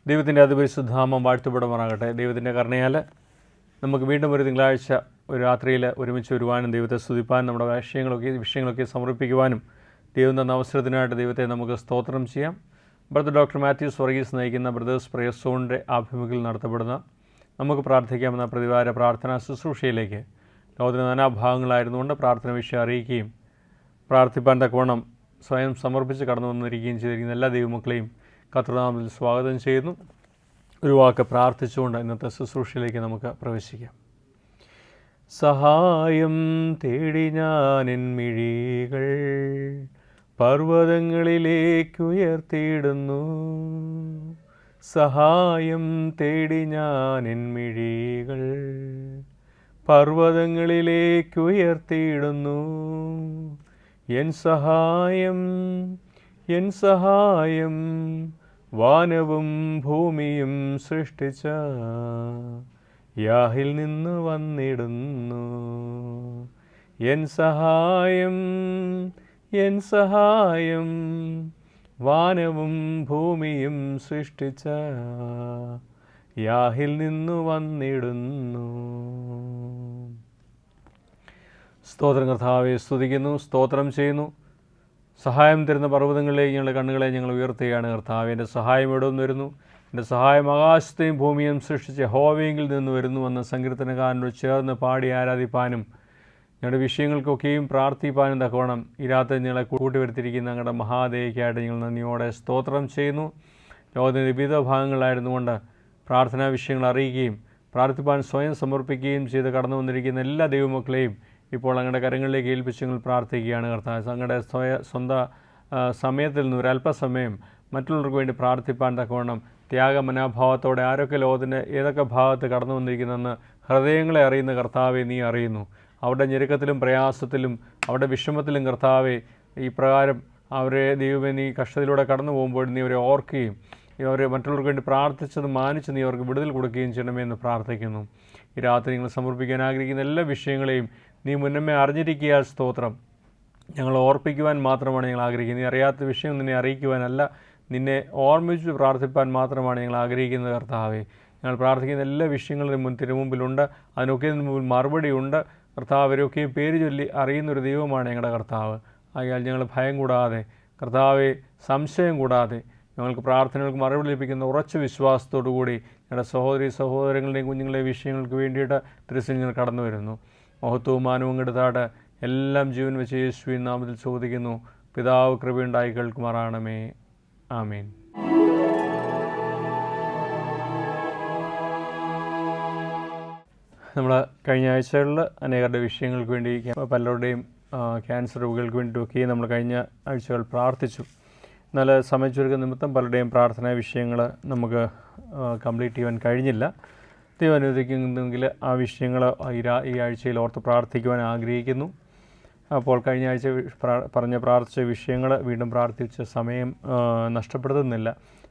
ദൈവത്തിൻ്റെ അതിപരിശുദ്ധാമം വാഴ്ത്തപ്പെടുമാറാകട്ടെ. ദൈവത്തിൻ്റെ കരുണയാൽ നമുക്ക് വീണ്ടും ഒരു തിങ്കളാഴ്ച ഒരു രാത്രിയിൽ ഒരുമിച്ച് വരുവാനും ദൈവത്തെ സ്തുതിപ്പാനും നമ്മുടെ വിഷയങ്ങളൊക്കെ സമർപ്പിക്കുവാനും ദൈവം തന്ന അവസരത്തിനായിട്ട് ദൈവത്തെ നമുക്ക് സ്തോത്രം ചെയ്യാം. ബ്രദർ ഡോക്ടർ മാത്യൂസ് വർഗീസ് നയിക്കുന്ന ബ്രദേഴ്സ് പ്രയർ സോണിൻ്റെ ആഭിമുഖ്യത്തിൽ നടത്തപ്പെടുന്ന നമുക്ക് പ്രാർത്ഥിക്കാമെന്ന പ്രതിവാര പ്രാർത്ഥനാ ശുശ്രൂഷയിലേക്ക് ലോകത്തിൻ്റെ നാനാഭാഗങ്ങളായിരുന്നുകൊണ്ട് പ്രാർത്ഥന വിഷയം അറിയിക്കുകയും പ്രാർത്ഥിപ്പാൻ തക്കവണ്ണം സ്വയം സമർപ്പിച്ച് കടന്നു വന്നിരിക്കുകയും ചെയ്തിരിക്കുന്ന എല്ലാ ദൈവമക്കളെയും കർത്തൃനാമത്തിൽ സ്വാഗതം ചെയ്യുന്നു. ഒരു വാക്ക് പ്രാർത്ഥിച്ചുകൊണ്ട് ഇന്നത്തെ ശുശ്രൂഷയിലേക്ക് നമുക്ക് പ്രവേശിക്കാം. സഹായം തേടി ഞാൻ എൻ മിഴികൾ പർവ്വതങ്ങളിലേക്കുയർത്തിയിടുന്നു. സഹായം തേടി ഞാൻ എൻ മിഴികൾ പർവ്വതങ്ങളിലേക്കുയർത്തിയിടുന്നു. എൻ സഹായം വാനവും ഭൂമിയും സൃഷ്ടിച്ച യാഹിൽ നിന്ന് വന്നിടുന്നു. എൻ സഹായം വാനവും ഭൂമിയും സൃഷ്ടിച്ച യാഹിൽ നിന്ന് വന്നിടുന്നു. സ്തോത്രം കർത്താവെ സ്തുതിക്കുന്നു, സ്തോത്രം ചെയ്യുന്നു. സഹായം തരുന്ന പർവ്വതങ്ങളിലേക്ക് ഞങ്ങളുടെ കണ്ണുകളെ ഞങ്ങൾ ഉയർത്തുകയാണ്. കർത്താവ്, എൻ്റെ സഹായം എവിടെ നിന്ന് വരുന്നു? എൻ്റെ സഹായം ആകാശത്തെയും ഭൂമിയും സൃഷ്ടിച്ച യഹോവയിൽ നിന്ന് വരുന്നുവെന്ന് സങ്കീർത്തനക്കാരനോട് ചേർന്ന് പാടി ആരാധിപ്പാനും ഞങ്ങളുടെ വിഷയങ്ങൾക്കൊക്കെയും പ്രാർത്ഥിപ്പാനും തക്കവണ്ണം ഈ രാത്രി ഞങ്ങളെ കൂട്ടിവരുത്തിയിരിക്കുന്ന ഞങ്ങളുടെ മഹാദേവിക്കായിട്ട് ഞങ്ങൾ നന്ദിയോടെ സ്തോത്രം ചെയ്യുന്നു. ലോകത്തിൻ്റെ വിവിധ ഭാഗങ്ങളിലായിരുന്നുകൊണ്ട് പ്രാർത്ഥനാ വിഷയങ്ങൾ അറിയിക്കുകയും പ്രാർത്ഥിപ്പാൻ സ്വയം സമർപ്പിക്കുകയും ചെയ്ത് കടന്നു വന്നിരിക്കുന്ന എല്ലാ ദൈവമക്കളെയും ഇപ്പോൾ അങ്ങയുടെ കരങ്ങളിലേക്ക് ഏൽപ്പിച്ച് ഞങ്ങൾ പ്രാർത്ഥിക്കുകയാണ്. കർത്താവ്, അങ്ങയുടെ സ്വന്തം സമയത്തിൽ നിന്ന് ഒരല്പസമയം മറ്റുള്ളവർക്ക് വേണ്ടി പ്രാർത്ഥിപ്പാൻ തക്കവണ്ണം ത്യാഗമനോഭാവത്തോടെ ആരൊക്കെ ലോകത്തിൻ്റെ ഏതൊക്കെ ഭാഗത്ത് കടന്നു വന്നിരിക്കുന്നതെന്ന് ഹൃദയങ്ങളെ അറിയുന്ന കർത്താവെ നീ അറിയുന്നു. അവരുടെ ഞെരുക്കത്തിലും പ്രയാസത്തിലും അവരുടെ വിഷമത്തിലും കർത്താവെ ഈ പ്രകാരം അവരെ ദൈവമേ നീ കഷ്ടത്തിലൂടെ കടന്നു പോകുമ്പോൾ നീ അവരെ ഓർക്കുകയും അവരെ മറ്റുള്ളവർക്ക് വേണ്ടി പ്രാർത്ഥിച്ചത് മാനിച്ച് നീ അവർക്ക് വിടുതൽ കൊടുക്കുകയും ചെയ്യണമെന്ന് പ്രാർത്ഥിക്കുന്നു. ഈ രാത്രി നിങ്ങൾ സമർപ്പിക്കാൻ ആഗ്രഹിക്കുന്ന എല്ലാ വിഷയങ്ങളെയും നീ മുന്നമേ അറിഞ്ഞിരിക്കുക. സ്തോത്രം. ഞങ്ങൾ ഓർപ്പിക്കുവാൻ മാത്രമാണ് ഞങ്ങൾ ആഗ്രഹിക്കുന്നത്. നീ അറിയാത്ത വിഷയം നിന്നെ അറിയിക്കുവാനല്ല, നിന്നെ ഓർമ്മിച്ച് പ്രാർത്ഥിപ്പാൻ മാത്രമാണ് ഞങ്ങൾ ആഗ്രഹിക്കുന്നത്. കർത്താവേ, ഞങ്ങൾ പ്രാർത്ഥിക്കുന്ന എല്ലാ വിഷയങ്ങളും തിരുമുമ്പിലുണ്ട്, അതിനൊക്കെ മുമ്പിൽ മറുപടിയുണ്ട്. കർത്താവ്, അവരൊക്കെയും പേര് ചൊല്ലി അറിയുന്നൊരു ദൈവമാണ് ഞങ്ങളുടെ കർത്താവ്. ആയാൽ ഞങ്ങൾ ഭയം കൂടാതെ, കർത്താവെ സംശയം കൂടാതെ ഞങ്ങൾക്ക് പ്രാർത്ഥനകൾക്ക് മറുപടി ലഭിക്കുന്ന ഉറച്ച വിശ്വാസത്തോടു കൂടി ഞങ്ങളുടെ സഹോദരങ്ങളുടെയും കുഞ്ഞുങ്ങളുടെയും വിഷയങ്ങൾക്ക് വേണ്ടിയിട്ട് തിരുസന്നിധിയിൽ കടന്നു വരുന്നു. മഹത്വവും മാനവും കെടുത്താട് എല്ലാം ജീവൻ വെച്ച് യേശുവിൻ നാമത്തിൽ ചോദിക്കുന്നു. പിതാവ് കൃപയുണ്ടായി കേൾക്കുമാറാണമേ. ആമേൻ. നമ്മൾ കഴിഞ്ഞ ആഴ്ചകളിൽ അനേകരുടെ വിഷയങ്ങൾക്ക് വേണ്ടി പലരുടെയും ക്യാൻസർ രോഗികൾക്ക് വേണ്ടിയിട്ടൊക്കെ നമ്മൾ കഴിഞ്ഞ ആഴ്ചകൾ പ്രാർത്ഥിച്ചു. എന്നാൽ സമയച്ചുരുക്കം നിമിത്തം പലരുടെയും പ്രാർത്ഥനാ വിഷയങ്ങൾ നമുക്ക് കംപ്ലീറ്റ് ചെയ്യാൻ കഴിഞ്ഞില്ല. ദൈവം അനുവദിക്കുന്നെങ്കിൽ ആ വിഷയങ്ങൾ ഈ ആഴ്ചയിൽ ഓർത്ത് പ്രാർത്ഥിക്കുവാൻ ആഗ്രഹിക്കുന്നു. അപ്പോൾ കഴിഞ്ഞ ആഴ്ച പ്രാർത്ഥിച്ച വിഷയങ്ങൾ വീണ്ടും പ്രാർത്ഥിച്ച സമയം നഷ്ടപ്പെടുത്തുന്നില്ല.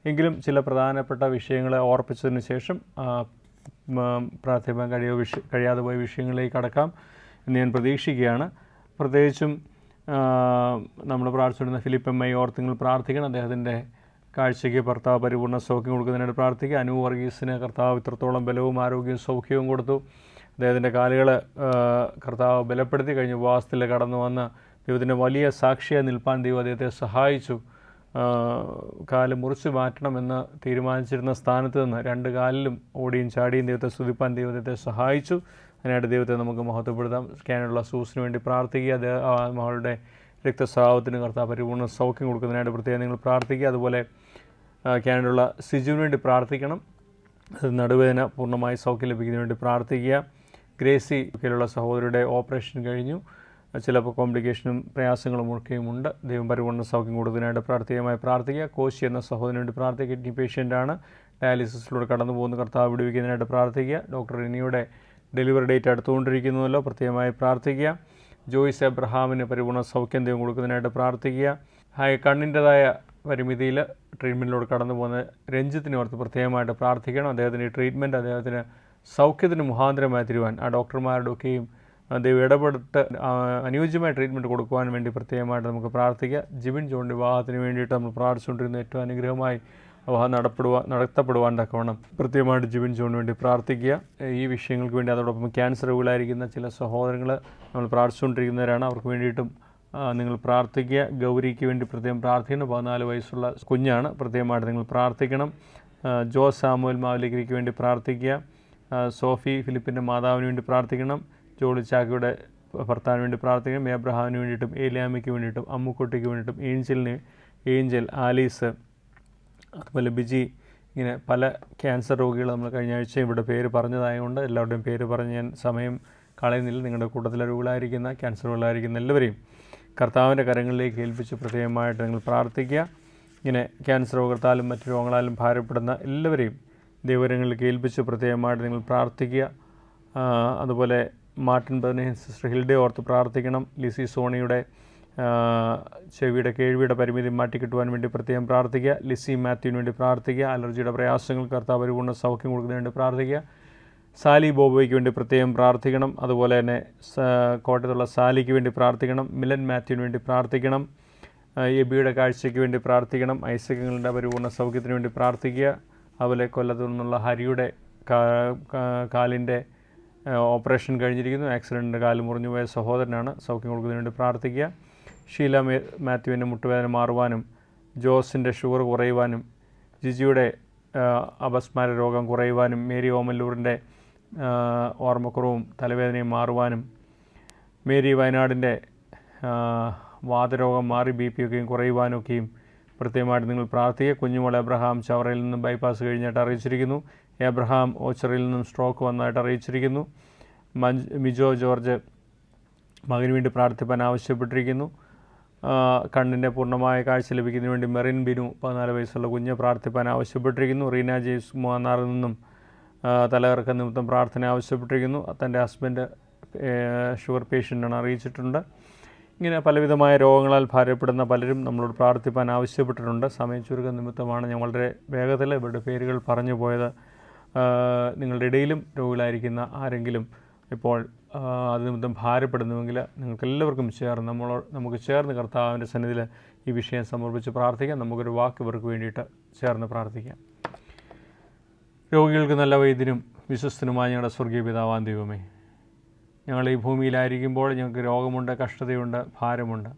എങ്കിലും ചില പ്രധാനപ്പെട്ട വിഷയങ്ങളെ ഓർപ്പിച്ചതിന് ശേഷം പ്രാർത്ഥിക്കാൻ കഴിയാതെ പോയ വിഷയങ്ങളിലേക്ക് കടക്കാം എന്ന് ഞാൻ പ്രതീക്ഷിക്കുകയാണ്. പ്രത്യേകിച്ചും നമ്മൾ പ്രാർത്ഥിച്ചിരുന്ന ഫിലിപ്പമ്മയെ ഓർത്ത് നിങ്ങൾ പ്രാർത്ഥിക്കണം. അദ്ദേഹത്തിൻ്റെ കാഴ്ചയ്ക്ക് ഭർത്താവ് പരിപൂർണ്ണ സൗഖ്യം കൊടുക്കുന്നതിനായിട്ട് പ്രാർത്ഥിക്കുക. അനു വർഗീസിന് കർത്താവ് ഇത്രത്തോളം ബലവും ആരോഗ്യവും സൗഖ്യവും കൊടുത്തു. അദ്ദേഹത്തിൻ്റെ കാലുകൾ കർത്താവ് ബലപ്പെടുത്തി. കഴിഞ്ഞ ഉപവാസത്തിൽ കടന്നു വന്ന് ദൈവത്തിൻ്റെ വലിയ സാക്ഷിയായി നിൽപ്പാൻ ദൈവം അദ്ദേഹത്തെ സഹായിച്ചു. കാല് മുറിച്ച് മാറ്റണമെന്ന് തീരുമാനിച്ചിരുന്ന സ്ഥാനത്ത് നിന്ന് 2 കാലിലും ഓടിയും ചാടിയും ദൈവത്തെ സ്തുതിപ്പാൻ ദൈവത്തെ സഹായിച്ചു. അതിനായിട്ട് ദൈവത്തെ നമുക്ക് മഹത്വപ്പെടുത്താം. കാനുള്ള സൂസിന് വേണ്ടി പ്രാർത്ഥിക്കുക. മകളുടെ രക്തസ്രാവത്തിന് കർത്താവ് പരിപൂർണ്ണ സൗഖ്യം കൊടുക്കുന്നതിനായിട്ട് പ്രത്യേകം നിങ്ങൾ പ്രാർത്ഥിക്കുക. അതുപോലെ കാനഡയുള്ള സിജുവിന് വേണ്ടി പ്രാർത്ഥിക്കണം. നടുവേദന പൂർണ്ണമായി സൗഖ്യം ലഭിക്കുന്നതിന് വേണ്ടി പ്രാർത്ഥിക്കുക. ഗ്രേസി ഒക്കെയുള്ള സഹോദരിയുടെ ഓപ്പറേഷൻ കഴിഞ്ഞു. ചിലപ്പോൾ കോംപ്ലിക്കേഷനും പ്രയാസങ്ങളും ഒക്കെയും ഉണ്ട്. ദൈവം പരിപൂർണ്ണ സൗഖ്യം കൊടുക്കുന്നതിനായിട്ട് പ്രത്യേകമായി പ്രാർത്ഥിക്കുക. കോശി എന്ന സഹോദരന് വേണ്ടി പ്രാർത്ഥിക്കുക. കിഡ്നി പേഷ്യൻ്റാണ്, ഡയാലിസിസിലൂടെ കടന്നു പോകുന്ന കർത്താവ് വിടുവിക്കുന്നതിനായിട്ട് പ്രാർത്ഥിക്കുക. ഡോക്ടർ ഇനിയുടെ ഡെലിവറി ഡേറ്റ് അടുത്തുകൊണ്ടിരിക്കുന്നുവല്ലോ, പ്രത്യേകമായി പ്രാർത്ഥിക്കുക. ജോയ്സ് എബ്രഹാമിന് പരിപൂർണ്ണ സൗഖ്യം ദൈവം കൊടുക്കുന്നതിനായിട്ട് പ്രാർത്ഥിക്കുക. കണ്ണിൻ്റെതായ പരിമിതിയിൽ ട്രീറ്റ്മെൻറ്റിലൂടെ കടന്നു പോകുന്ന രഞ്ജിത്തിനെ ഓർത്ത് പ്രത്യേകമായിട്ട് പ്രാർത്ഥിക്കണം. അദ്ദേഹത്തിൻ്റെ ട്രീറ്റ്മെൻറ്റ് അദ്ദേഹത്തിന് സൗഖ്യത്തിന് മുഖാന്തരമായി തരുവാൻ ആ ഡോക്ടർമാരുടെയൊക്കെയും ദൈവം ഇടപെട്ട് അനുയോജ്യമായ ട്രീറ്റ്മെൻറ്റ് കൊടുക്കുവാൻ വേണ്ടി പ്രത്യേകമായിട്ട് നമുക്ക് പ്രാർത്ഥിക്കുക. ജിബിൻ ജോണിൻ്റെ വിവാഹത്തിന് വേണ്ടിയിട്ട് നമ്മൾ പ്രാർത്ഥിച്ചുകൊണ്ടിരുന്ന ഏറ്റവും അനുഗ്രഹമായി അവ നടത്തപ്പെടുവാൻ തക്കവണ്ണം പ്രത്യേകമായിട്ട് ജിബിൻ ജോണിന് വേണ്ടി പ്രാർത്ഥിക്കുക. ഈ വിഷയങ്ങൾക്ക് വേണ്ടി അതോടൊപ്പം ക്യാൻസർ രോഗികളായിരിക്കുന്ന ചില സഹോദരങ്ങൾ നമ്മൾ പ്രാർത്ഥിച്ചുകൊണ്ടിരിക്കുന്നവരാണ്. അവർക്ക് വേണ്ടിയിട്ടും നിങ്ങൾ പ്രാർത്ഥിക്കുക. ഗൗരിക്ക് വേണ്ടി പ്രത്യേകം പ്രാർത്ഥിക്കണം. 14 വയസ്സുള്ള കുഞ്ഞാണ്, പ്രത്യേകമായിട്ട് നിങ്ങൾ പ്രാർത്ഥിക്കണം. ജോസ് സാമുവൽ മാവലിക്കരിക്ക് വേണ്ടി പ്രാർത്ഥിക്കുക. സോഫി ഫിലിപ്പിൻ്റെ മാതാവിന് വേണ്ടി പ്രാർത്ഥിക്കണം. ജോളി ചാക്കയുടെ ഭർത്താവിന് വേണ്ടി പ്രാർത്ഥിക്കണം. എബ്രഹാമിന് വേണ്ടിയിട്ടും ഏലിയാമ്മയ്ക്ക് വേണ്ടിയിട്ടും അമ്മുക്കുട്ടിക്ക് വേണ്ടിയിട്ടും ഏഞ്ചൽ ആലീസ് അതുപോലെ ബിജി, ഇങ്ങനെ പല ക്യാൻസർ രോഗികൾ നമ്മൾ കഴിഞ്ഞ ആഴ്ച ഇവിടെ പേര് പറഞ്ഞതായതുകൊണ്ട് എല്ലാവരുടെയും പേര് പറഞ്ഞ് ഞാൻ സമയം കളയുന്നില്ല. നിങ്ങളുടെ കൂട്ടത്തിലെ രോഗികളായിരിക്കുന്ന ക്യാൻസർ രോഗികളായിരിക്കുന്ന എല്ലാവരെയും കർത്താവിൻ്റെ കരങ്ങളിലേക്ക് ഏൽപ്പിച്ച് പ്രത്യേകമായിട്ട് നിങ്ങൾ പ്രാർത്ഥിക്കുക. ഇങ്ങനെ ക്യാൻസർ രോഗത്താലും മറ്റു രോഗങ്ങളാലും ഭാരപ്പെടുന്ന എല്ലാവരെയും ദൈവകരങ്ങളിലേക്ക് ഏൽപ്പിച്ച് പ്രത്യേകമായിട്ട് നിങ്ങൾ പ്രാർത്ഥിക്കുക. അതുപോലെ മാർട്ടിൻ ബർനെ സിസ്റ്റർ ഹിൽഡെ ഓർത്ത് പ്രാർത്ഥിക്കണം. ലിസി സോണിയുടെ ചെവിയുടെ കേൾവിയുടെ പരിമിതി മാറ്റിക്കിട്ടുവാൻ വേണ്ടി പ്രത്യേകം പ്രാർത്ഥിക്കുക. ലിസി മാത്യുവിന് വേണ്ടി പ്രാർത്ഥിക്കുക. അലർജിയുടെ പ്രയാസങ്ങൾ കർത്താവ് പരിപൂർണ്ണ സൗഖ്യം കൊടുക്കുന്നതിന് വേണ്ടി പ്രാർത്ഥിക്കുക. സാലി ബോബോയ്ക്ക് വേണ്ടി പ്രത്യേകം പ്രാർത്ഥിക്കണം. അതുപോലെ തന്നെ കോട്ടയത്തുള്ള സാലിക്ക് വേണ്ടി പ്രാർത്ഥിക്കണം. മിലൻ മാത്യുവിന് വേണ്ടി പ്രാർത്ഥിക്കണം. എബിയുടെ കാഴ്ചയ്ക്ക് വേണ്ടി പ്രാർത്ഥിക്കണം. ഐസകങ്ങളുടെ പരിപൂർണ്ണ സൗഖ്യത്തിന് വേണ്ടി പ്രാർത്ഥിക്കുക. അതുപോലെ കൊല്ലത്തു നിന്നുള്ള ഹരിയുടെ കാലിൻ്റെ ഓപ്പറേഷൻ കഴിഞ്ഞിരിക്കുന്നു. ആക്സിഡൻറ്റിൻ്റെ കാല് മുറിഞ്ഞു പോയ സഹോദരനാണ്. സൗഖ്യം കൊടുക്കുന്നതിന് വേണ്ടി പ്രാർത്ഥിക്കുക. ഷീല മാത്യുവിൻ്റെ മുട്ടുവേദന മാറുവാനും ജോസിൻ്റെ ഷുഗർ കുറയുവാനും ജിജിയുടെ അപസ്മാര രോഗം കുറയുവാനും മേരി ഓമല്ലൂരിൻ്റെ ഓർമ്മക്കുറവും തലവേദനയും മാറുവാനും മേരി വയനാടിൻ്റെ വാതരോഗം മാറി BP ഒക്കെയും കുറയുവാനൊക്കെയും പ്രത്യേകമായിട്ട് നിങ്ങൾ പ്രാർത്ഥിക്കുക. കുഞ്ഞുമോൾ എബ്രഹാം ചവറയിൽ നിന്നും ബൈപ്പാസ് കഴിഞ്ഞായിട്ട് അറിയിച്ചിരിക്കുന്നു. എബ്രഹാം ഓച്ചറിൽ നിന്നും സ്ട്രോക്ക് വന്നതായിട്ട് അറിയിച്ചിരിക്കുന്നു. മിജോ ജോർജ് മകന് വേണ്ടി പ്രാർത്ഥിപ്പാൻ ആവശ്യപ്പെട്ടിരിക്കുന്നു. കണ്ണിൻ്റെ പൂർണ്ണമായ കാഴ്ച ലഭിക്കുന്നതിന് വേണ്ടി മെറിൻ ബിനു 14 വയസ്സുള്ള കുഞ്ഞ് പ്രാർത്ഥിപ്പാൻ ആവശ്യപ്പെട്ടിരിക്കുന്നു. റീന ജെയ്സ് മൂന്നാറിൽ നിന്നും തലകറക്ക നിമിത്തം പ്രാർത്ഥന ആവശ്യപ്പെട്ടിരിക്കുന്നു. തൻ്റെ ഹസ്ബൻഡ് ഷുഗർ പേഷ്യൻ്റാണ് അറിയിച്ചിട്ടുണ്ട്. ഇങ്ങനെ പലവിധമായ രോഗങ്ങളാൽ ഭാരപ്പെടുന്ന പലരും നമ്മളോട് പ്രാർത്ഥിപ്പാൻ ആവശ്യപ്പെട്ടിട്ടുണ്ട്. സമയം ചുരുക്ക നിമിത്തമാണ് ഞാൻ വളരെ വേഗത്തിൽ ഇവരുടെ പേരുകൾ പറഞ്ഞു പോയത്. നിങ്ങളുടെ ഇടയിലും രോഗികളായിരിക്കുന്ന ആരെങ്കിലും ഇപ്പോൾ അത് നിമിത്തം ഭാരപ്പെടുന്നുവെങ്കിൽ നിങ്ങൾക്കെല്ലാവർക്കും നമുക്ക് ചേർന്ന് കർത്താവിൻ്റെ സന്നിധിയിൽ ഈ വിഷയം സമർപ്പിച്ച് പ്രാർത്ഥിക്കാം. നമുക്കൊരു വാക്ക് ഇവർക്ക് വേണ്ടിയിട്ട് ചേർന്ന് പ്രാർത്ഥിക്കാം. രോഗികൾക്ക് നല്ല വൈദ്യനും വിശ്വസ്തനുമായ ഞങ്ങളുടെ സ്വർഗീയ പിതാവാം ദൈവമേ, ഞങ്ങൾ ഈ ഭൂമിയിലായിരിക്കുമ്പോൾ ഞങ്ങൾക്ക് രോഗമുണ്ട്, കഷ്ടതയുണ്ട്, ഭാരമുണ്ട്.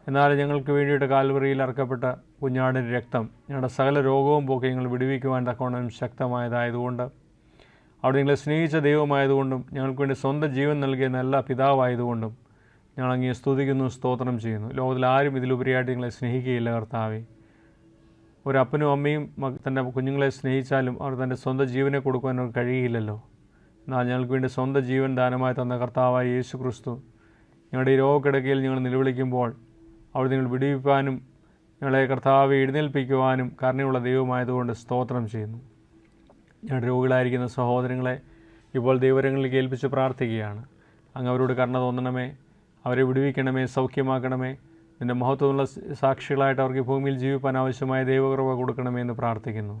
എന്നാൽ ഞങ്ങൾക്ക് വേണ്ടിയിട്ട് കാൽവറിയിൽ അറക്കപ്പെട്ട കുഞ്ഞാടിൻ്റെ രക്തം ഞങ്ങളുടെ സകല രോഗവും പോക്കി ഞങ്ങൾ വിടുവിക്കുവാൻ തക്കവണ്ണം ശക്തമായതായതുകൊണ്ട്, അവിടെ നിങ്ങളെ സ്നേഹിച്ച ദൈവമായതുകൊണ്ടും ഞങ്ങൾക്ക് വേണ്ടി സ്വന്തം ജീവൻ നൽകിയ നല്ല പിതാവായതുകൊണ്ടും ഞങ്ങൾ അങ്ങേ സ്തുതിക്കുന്നു, സ്തോത്രം ചെയ്യുന്നു. ലോകത്തിൽ ആരും ഇതിലുപരിയായിട്ട് നിങ്ങളെ സ്നേഹിക്കുകയില്ല കർത്താവേ. ഒരപ്പനും അമ്മയും തൻ്റെ കുഞ്ഞുങ്ങളെ സ്നേഹിച്ചാലും അവർ തൻ്റെ സ്വന്തം ജീവനെ കൊടുക്കുവാൻ അവർക്ക് കഴിയില്ലല്ലോ. എന്നാൽ ഞങ്ങൾക്ക് വേണ്ടി സ്വന്തം ജീവൻ ദാനമായി തന്ന കർത്താവായ യേശു ക്രിസ്തു ഞങ്ങളുടെ ഈ രോഗക്കിടക്കയിൽ ഞങ്ങൾ നിലവിളിക്കുമ്പോൾ അവിടെ നിങ്ങൾ വിടുവിപ്പാനും ഞങ്ങളെ കർത്താവെ എഴുന്നേൽപ്പിക്കുവാനും കരുണയുള്ള ദൈവമായതുകൊണ്ട് സ്തോത്രം ചെയ്യുന്നു. ഞങ്ങളുടെ രോഗികളായിരിക്കുന്ന സഹോദരങ്ങളെ ഇപ്പോൾ ദൈവരങ്ങളിലേക്ക് ഏൽപ്പിച്ച് പ്രാർത്ഥിക്കുകയാണ്. അങ്ങ് അവരോട് കരുണ തോന്നണമേ, അവരെ വിടുവിക്കണമേ, സൗഖ്യമാക്കണമേ. നിൻ്റെ മഹത്വമുള്ള സാക്ഷികളായിട്ട് അവർക്ക് ഭൂമിയിൽ ജീവിപ്പാൻ ആവശ്യമായ ദൈവകൃപ കൊടുക്കണമേ എന്ന് പ്രാർത്ഥിക്കുന്നു.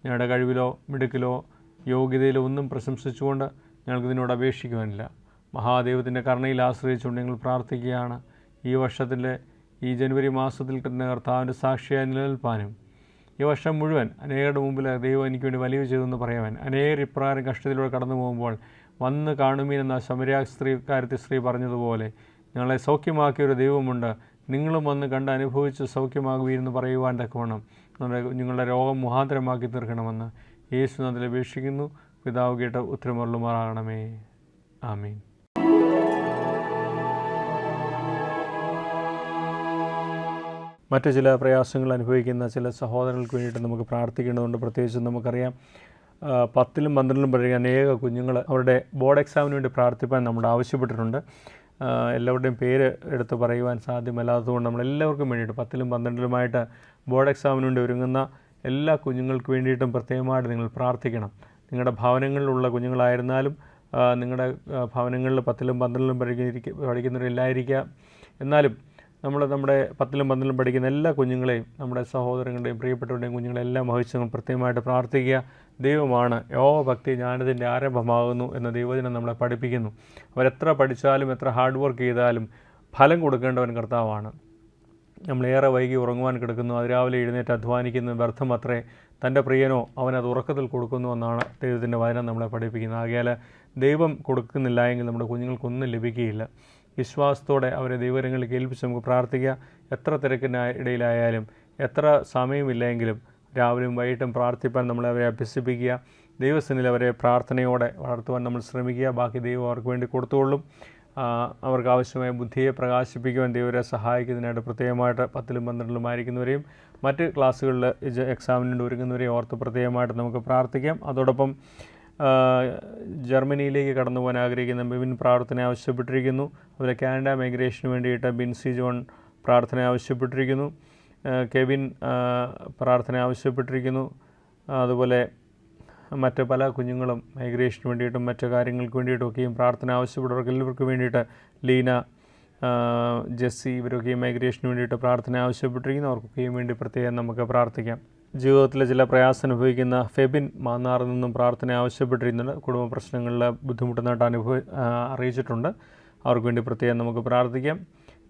ഞങ്ങളുടെ കഴിവിലോ മിടുക്കിലോ യോഗ്യതയിലോ ഒന്നും പ്രശംസിച്ചുകൊണ്ട് ഞങ്ങൾക്ക് ഇതിനോട് അപേക്ഷിക്കുവാനില്ല. മഹാദൈവത്തിൻ്റെ കരുണയിൽ ആശ്രയിച്ചുകൊണ്ട് ഞങ്ങൾ പ്രാർത്ഥിക്കുകയാണ്. ഈ വർഷത്തിൻ്റെ ഈ ജനുവരി മാസത്തിൽ തന്നെ കർത്താവിൻ്റെ സാക്ഷിയായി നിലനിൽപ്പാനും ഈ വർഷം മുഴുവൻ അനേകരുടെ മുമ്പിൽ ദൈവം എനിക്ക് വേണ്ടി വലിയ ചെയ്തെന്ന് പറയാൻ അനേകർ ഇപ്രകാരം കഷ്ടത്തിലൂടെ കടന്നു പോകുമ്പോൾ വന്ന് കാണുമീനെന്ന ശമര്യാ സ്ത്രീ പറഞ്ഞതുപോലെ ഞങ്ങളെ സൗഖ്യമാക്കിയൊരു ദൈവമുണ്ട്, നിങ്ങളും വന്ന് കണ്ട് അനുഭവിച്ച് സൗഖ്യമാകുവീരെന്ന് പറയുവാൻ തക്കവണ്ണം നിങ്ങളുടെ രോഗം മുഖാന്തരമാക്കി തീർക്കണമെന്ന് യേശുനാമത്തിൽ അപേക്ഷിക്കുന്നു. പിതാവ് കേട്ട് ഉത്തരമരുളുമാറാകണമേ. ആമീൻ. മറ്റു ചില പ്രയാസങ്ങൾ അനുഭവിക്കുന്ന ചില സഹോദരങ്ങൾക്ക് വേണ്ടിയിട്ട് നമുക്ക് പ്രാർത്ഥിക്കേണ്ടതുണ്ട്. പ്രത്യേകിച്ച് നമുക്കറിയാം 10ലും 12ലും പഠിക്കുന്ന അനേക കുഞ്ഞുങ്ങൾ അവരുടെ ബോർഡ് എക്സാമിന് വേണ്ടി പ്രാർത്ഥിപ്പാൻ നമ്മൾ ആവശ്യപ്പെട്ടിട്ടുണ്ട്. എല്ലാവരുടെയും പേര് എടുത്ത് പറയുവാൻ സാധ്യമല്ലാത്തതുകൊണ്ട് നമ്മളെല്ലാവർക്കും വേണ്ടിയിട്ട് 10ലും 12ലുമായിട്ട് ബോർഡ് എക്സാമിന് വേണ്ടി ഒരുങ്ങുന്ന എല്ലാ കുഞ്ഞുങ്ങൾക്ക് വേണ്ടിയിട്ടും പ്രത്യേകമായിട്ട് നിങ്ങൾ പ്രാർത്ഥിക്കണം. നിങ്ങളുടെ ഭവനങ്ങളിലുള്ള കുഞ്ഞുങ്ങളായിരുന്നാലും നിങ്ങളുടെ ഭവനങ്ങളിൽ 10ലും 12ലും പഠിക്കുന്നവരില്ലായിരിക്കാം. എന്നാലും നമ്മുടെ 10ലും 12ലും പഠിക്കുന്ന എല്ലാ കുഞ്ഞുങ്ങളെയും നമ്മുടെ സഹോദരങ്ങളുടെയും പ്രിയപ്പെട്ടവരുടെയും കുഞ്ഞുങ്ങളെല്ലാം വഹിച്ച് നമ്മൾ പ്രത്യേകമായിട്ട് പ്രാർത്ഥിക്കുക. ദൈവമാണ് യോഗഭക്തി ജ്ഞാനത്തിൻ്റെ ആരംഭമാകുന്നു എന്ന ദൈവജനം നമ്മളെ പഠിപ്പിക്കുന്നു. അവരെത്ര പഠിച്ചാലും എത്ര ഹാർഡ് വർക്ക് ചെയ്താലും ഫലം കൊടുക്കേണ്ടവൻ കർത്താവാണ്. നമ്മളേറെ വൈകി ഉറങ്ങുവാൻ കിടക്കുന്നു, അതിരാവിലെ എഴുന്നേറ്റ് അധ്വാനിക്കുന്നത് വ്യർത്ഥമത്രേ, തൻ്റെ പ്രിയനോ അവനത് ഉറക്കത്തിൽ കൊടുക്കുന്നു എന്നാണ് ദൈവത്തിൻ്റെ വചനം നമ്മളെ പഠിപ്പിക്കുന്നത്. ആകയാൽ ദൈവം കൊടുക്കുന്നില്ല എങ്കിൽ നമ്മുടെ കുഞ്ഞുങ്ങൾക്കൊന്നും ലഭിക്കുകയില്ല. വിശ്വാസത്തോടെ അവരെ ദൈവകരങ്ങളിൽ ഏൽപ്പിച്ച് നമുക്ക് പ്രാർത്ഥിക്കുക. എത്ര തിരക്കിന് ഇടയിലായാലും എത്ര സമയമില്ലെങ്കിലും രാവിലെയും വൈകിട്ടും പ്രാർത്ഥിപ്പാൻ നമ്മളെ അവരെ അഭ്യസിപ്പിക്കുക. ദൈവസന്നിധിയിൽ അവരെ പ്രാർത്ഥനയോടെ വളർത്തുവാൻ നമ്മൾ ശ്രമിക്കുക. ബാക്കി ദൈവം അവർക്ക് വേണ്ടി കൊടുത്തുകൊള്ളും. അവർക്ക് ആവശ്യമായ ബുദ്ധിയെ പ്രകാശിപ്പിക്കുവാൻ ദൈവരെ സഹായിക്കുന്നതിനായിട്ട് പ്രത്യേകമായിട്ട് 10ലും 12ലും ആയിരിക്കുന്നവരെയും മറ്റ് ക്ലാസ്സുകളിൽ എക്സാമിന് വേണ്ടി ഒരുങ്ങുന്നവരെയും ഓർത്ത് പ്രത്യേകമായിട്ട് നമുക്ക് പ്രാർത്ഥിക്കാം. അതോടൊപ്പം ജർമ്മനിയിലേക്ക് കടന്നു പോകാൻ ആഗ്രഹിക്കുന്ന ബിബിൻ പ്രാർത്ഥന ആവശ്യപ്പെട്ടിരിക്കുന്നു. അതുപോലെ കാനഡ മൈഗ്രേഷന് വേണ്ടിയിട്ട് ബിൻസി ജോൺ പ്രാർത്ഥന ആവശ്യപ്പെട്ടിരിക്കുന്നു. കെവിൻ പ്രാർത്ഥന ആവശ്യപ്പെട്ടിരിക്കുന്നു. അതുപോലെ മറ്റ് പല കുഞ്ഞുങ്ങളും മൈഗ്രേഷന് വേണ്ടിയിട്ടും മറ്റു കാര്യങ്ങൾക്ക് വേണ്ടിയിട്ടൊക്കെയും പ്രാർത്ഥന ആവശ്യപ്പെട്ടവർക്ക് എല്ലാവർക്കും വേണ്ടിയിട്ട് ലീന, ജെസ്സി ഇവരൊക്കെയും മൈഗ്രേഷന് വേണ്ടിയിട്ട് പ്രാർത്ഥന ആവശ്യപ്പെട്ടിരിക്കുന്നു. അവർക്കൊക്കെയും വേണ്ടി പ്രത്യേകം നമുക്ക് പ്രാർത്ഥിക്കാം. ജീവിതത്തിലെ ചില പ്രയാസം അനുഭവിക്കുന്ന ഫെബിൻ മാന്നാറിൽ നിന്നും പ്രാർത്ഥന ആവശ്യപ്പെട്ടിരിക്കുന്നുണ്ട്. കുടുംബ പ്രശ്നങ്ങളിൽ ബുദ്ധിമുട്ടുന്നതായിട്ട് അറിയിച്ചിട്ടുണ്ട്. അവർക്ക് വേണ്ടി പ്രത്യേകം നമുക്ക് പ്രാർത്ഥിക്കാം.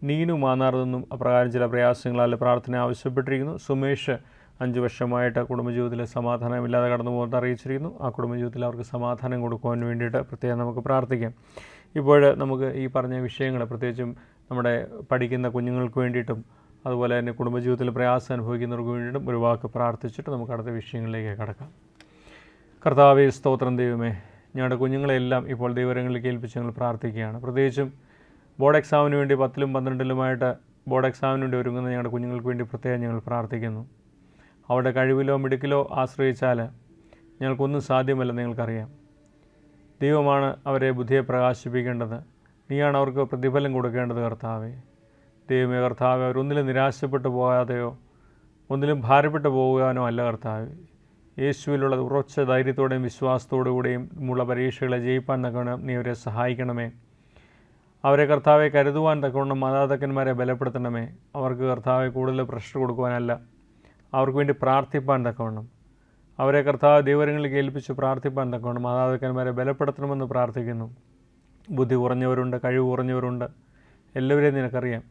നീനു മാന്നാറിൽ നിന്നും അപ്രകാരം ചില പ്രയാസങ്ങളാൽ പ്രാർത്ഥന ആവശ്യപ്പെട്ടിരിക്കുന്നു. സുമേഷ് 5 വർഷമായിട്ട് കുടുംബജീവിതത്തിൽ സമാധാനമില്ലാതെ കടന്നു പോകുന്നത് അറിയിച്ചിരിക്കുന്നു. ആ കുടുംബജീവിതത്തിൽ അവർക്ക് സമാധാനം കൊടുക്കുവാൻ വേണ്ടിയിട്ട് പ്രത്യേകം നമുക്ക് പ്രാർത്ഥിക്കാം. ഇപ്പോൾ നമുക്ക് ഈ പറഞ്ഞ വിഷയങ്ങൾ പ്രത്യേകിച്ചും നമ്മുടെ പഠിക്കുന്ന കുഞ്ഞുങ്ങൾക്ക് വേണ്ടിയിട്ടും അതുപോലെ തന്നെ കുടുംബജീവിതത്തിൽ പ്രയാസം അനുഭവിക്കുന്നവർക്ക് വേണ്ടിയിട്ടും ഒരു വാക്ക് പ്രാർത്ഥിച്ചിട്ട് നമുക്ക് അടുത്ത വിഷയങ്ങളിലേക്ക് കടക്കാം. കർത്താവേ, സ്തോത്രം ദൈവമേ, ഞങ്ങളുടെ കുഞ്ഞുങ്ങളെല്ലാം ഇപ്പോൾ ദൈവകരങ്ങളിലേക്ക് ഏൽപ്പിച്ച് ഞങ്ങൾ പ്രാർത്ഥിക്കുകയാണ്. പ്രത്യേകിച്ചും ബോർഡ് എക്സാമിന് വേണ്ടി 10ലും 12ലുമായിട്ട് ബോർഡ് എക്സാമിന് വേണ്ടി ഒരുങ്ങുന്ന ഞങ്ങളുടെ കുഞ്ഞുങ്ങൾക്ക് വേണ്ടി പ്രത്യേകം ഞങ്ങൾ പ്രാർത്ഥിക്കുന്നു. അവരുടെ കഴിവിലോ മിടുക്കിലോ ആശ്രയിച്ചാൽ ഞങ്ങൾക്കൊന്നും സാധ്യമല്ലെന്ന് നിങ്ങൾക്കറിയാം. ദൈവമാണ് അവരെ ബുദ്ധിയെ പ്രകാശിപ്പിക്കേണ്ടത്. നീയാണ് അവർക്ക് പ്രതിഫലം കൊടുക്കേണ്ടത്. കർത്താവേ, ദൈവമേ കർത്താവേ, അവരൊന്നിലും നിരാശപ്പെട്ടു പോകാതെയോ ഒന്നിലും ഭാരപ്പെട്ടു പോകാനോ അല്ല കർത്താവേ. യേശുവിലുള്ള ഉറച്ച ധൈര്യത്തോടെയും വിശ്വാസത്തോടുകൂടെയും ഉള്ള പരീക്ഷകളെ ജയിപ്പാൻ തക്കവണ്ണം നീ അവരെ സഹായിക്കണമേ. അവരെ കർത്താവെ കരുതുവാൻ തക്കവണ്ണം മാതാപിതാക്കന്മാരെ ബലപ്പെടുത്തണമേ. അവർക്ക് കർത്താവെ കൂടുതൽ പ്രഷർ കൊടുക്കുവാനല്ല, അവർക്ക് വേണ്ടി പ്രാർത്ഥിപ്പാൻ തക്കവണ്ണം അവരെ കർത്താവ് ദൈവകരങ്ങളിലേക്ക് ഏൽപ്പിച്ച് പ്രാർത്ഥിപ്പാൻ തക്കവണ്ണം മാതാപിതാക്കന്മാരെ ബലപ്പെടുത്തണമെന്ന് പ്രാർത്ഥിക്കുന്നു. ബുദ്ധി കുറഞ്ഞവരുണ്ട്, കഴിവ് കുറഞ്ഞവരുണ്ട്, എല്ലാവരെയും നിനക്കറിയാം.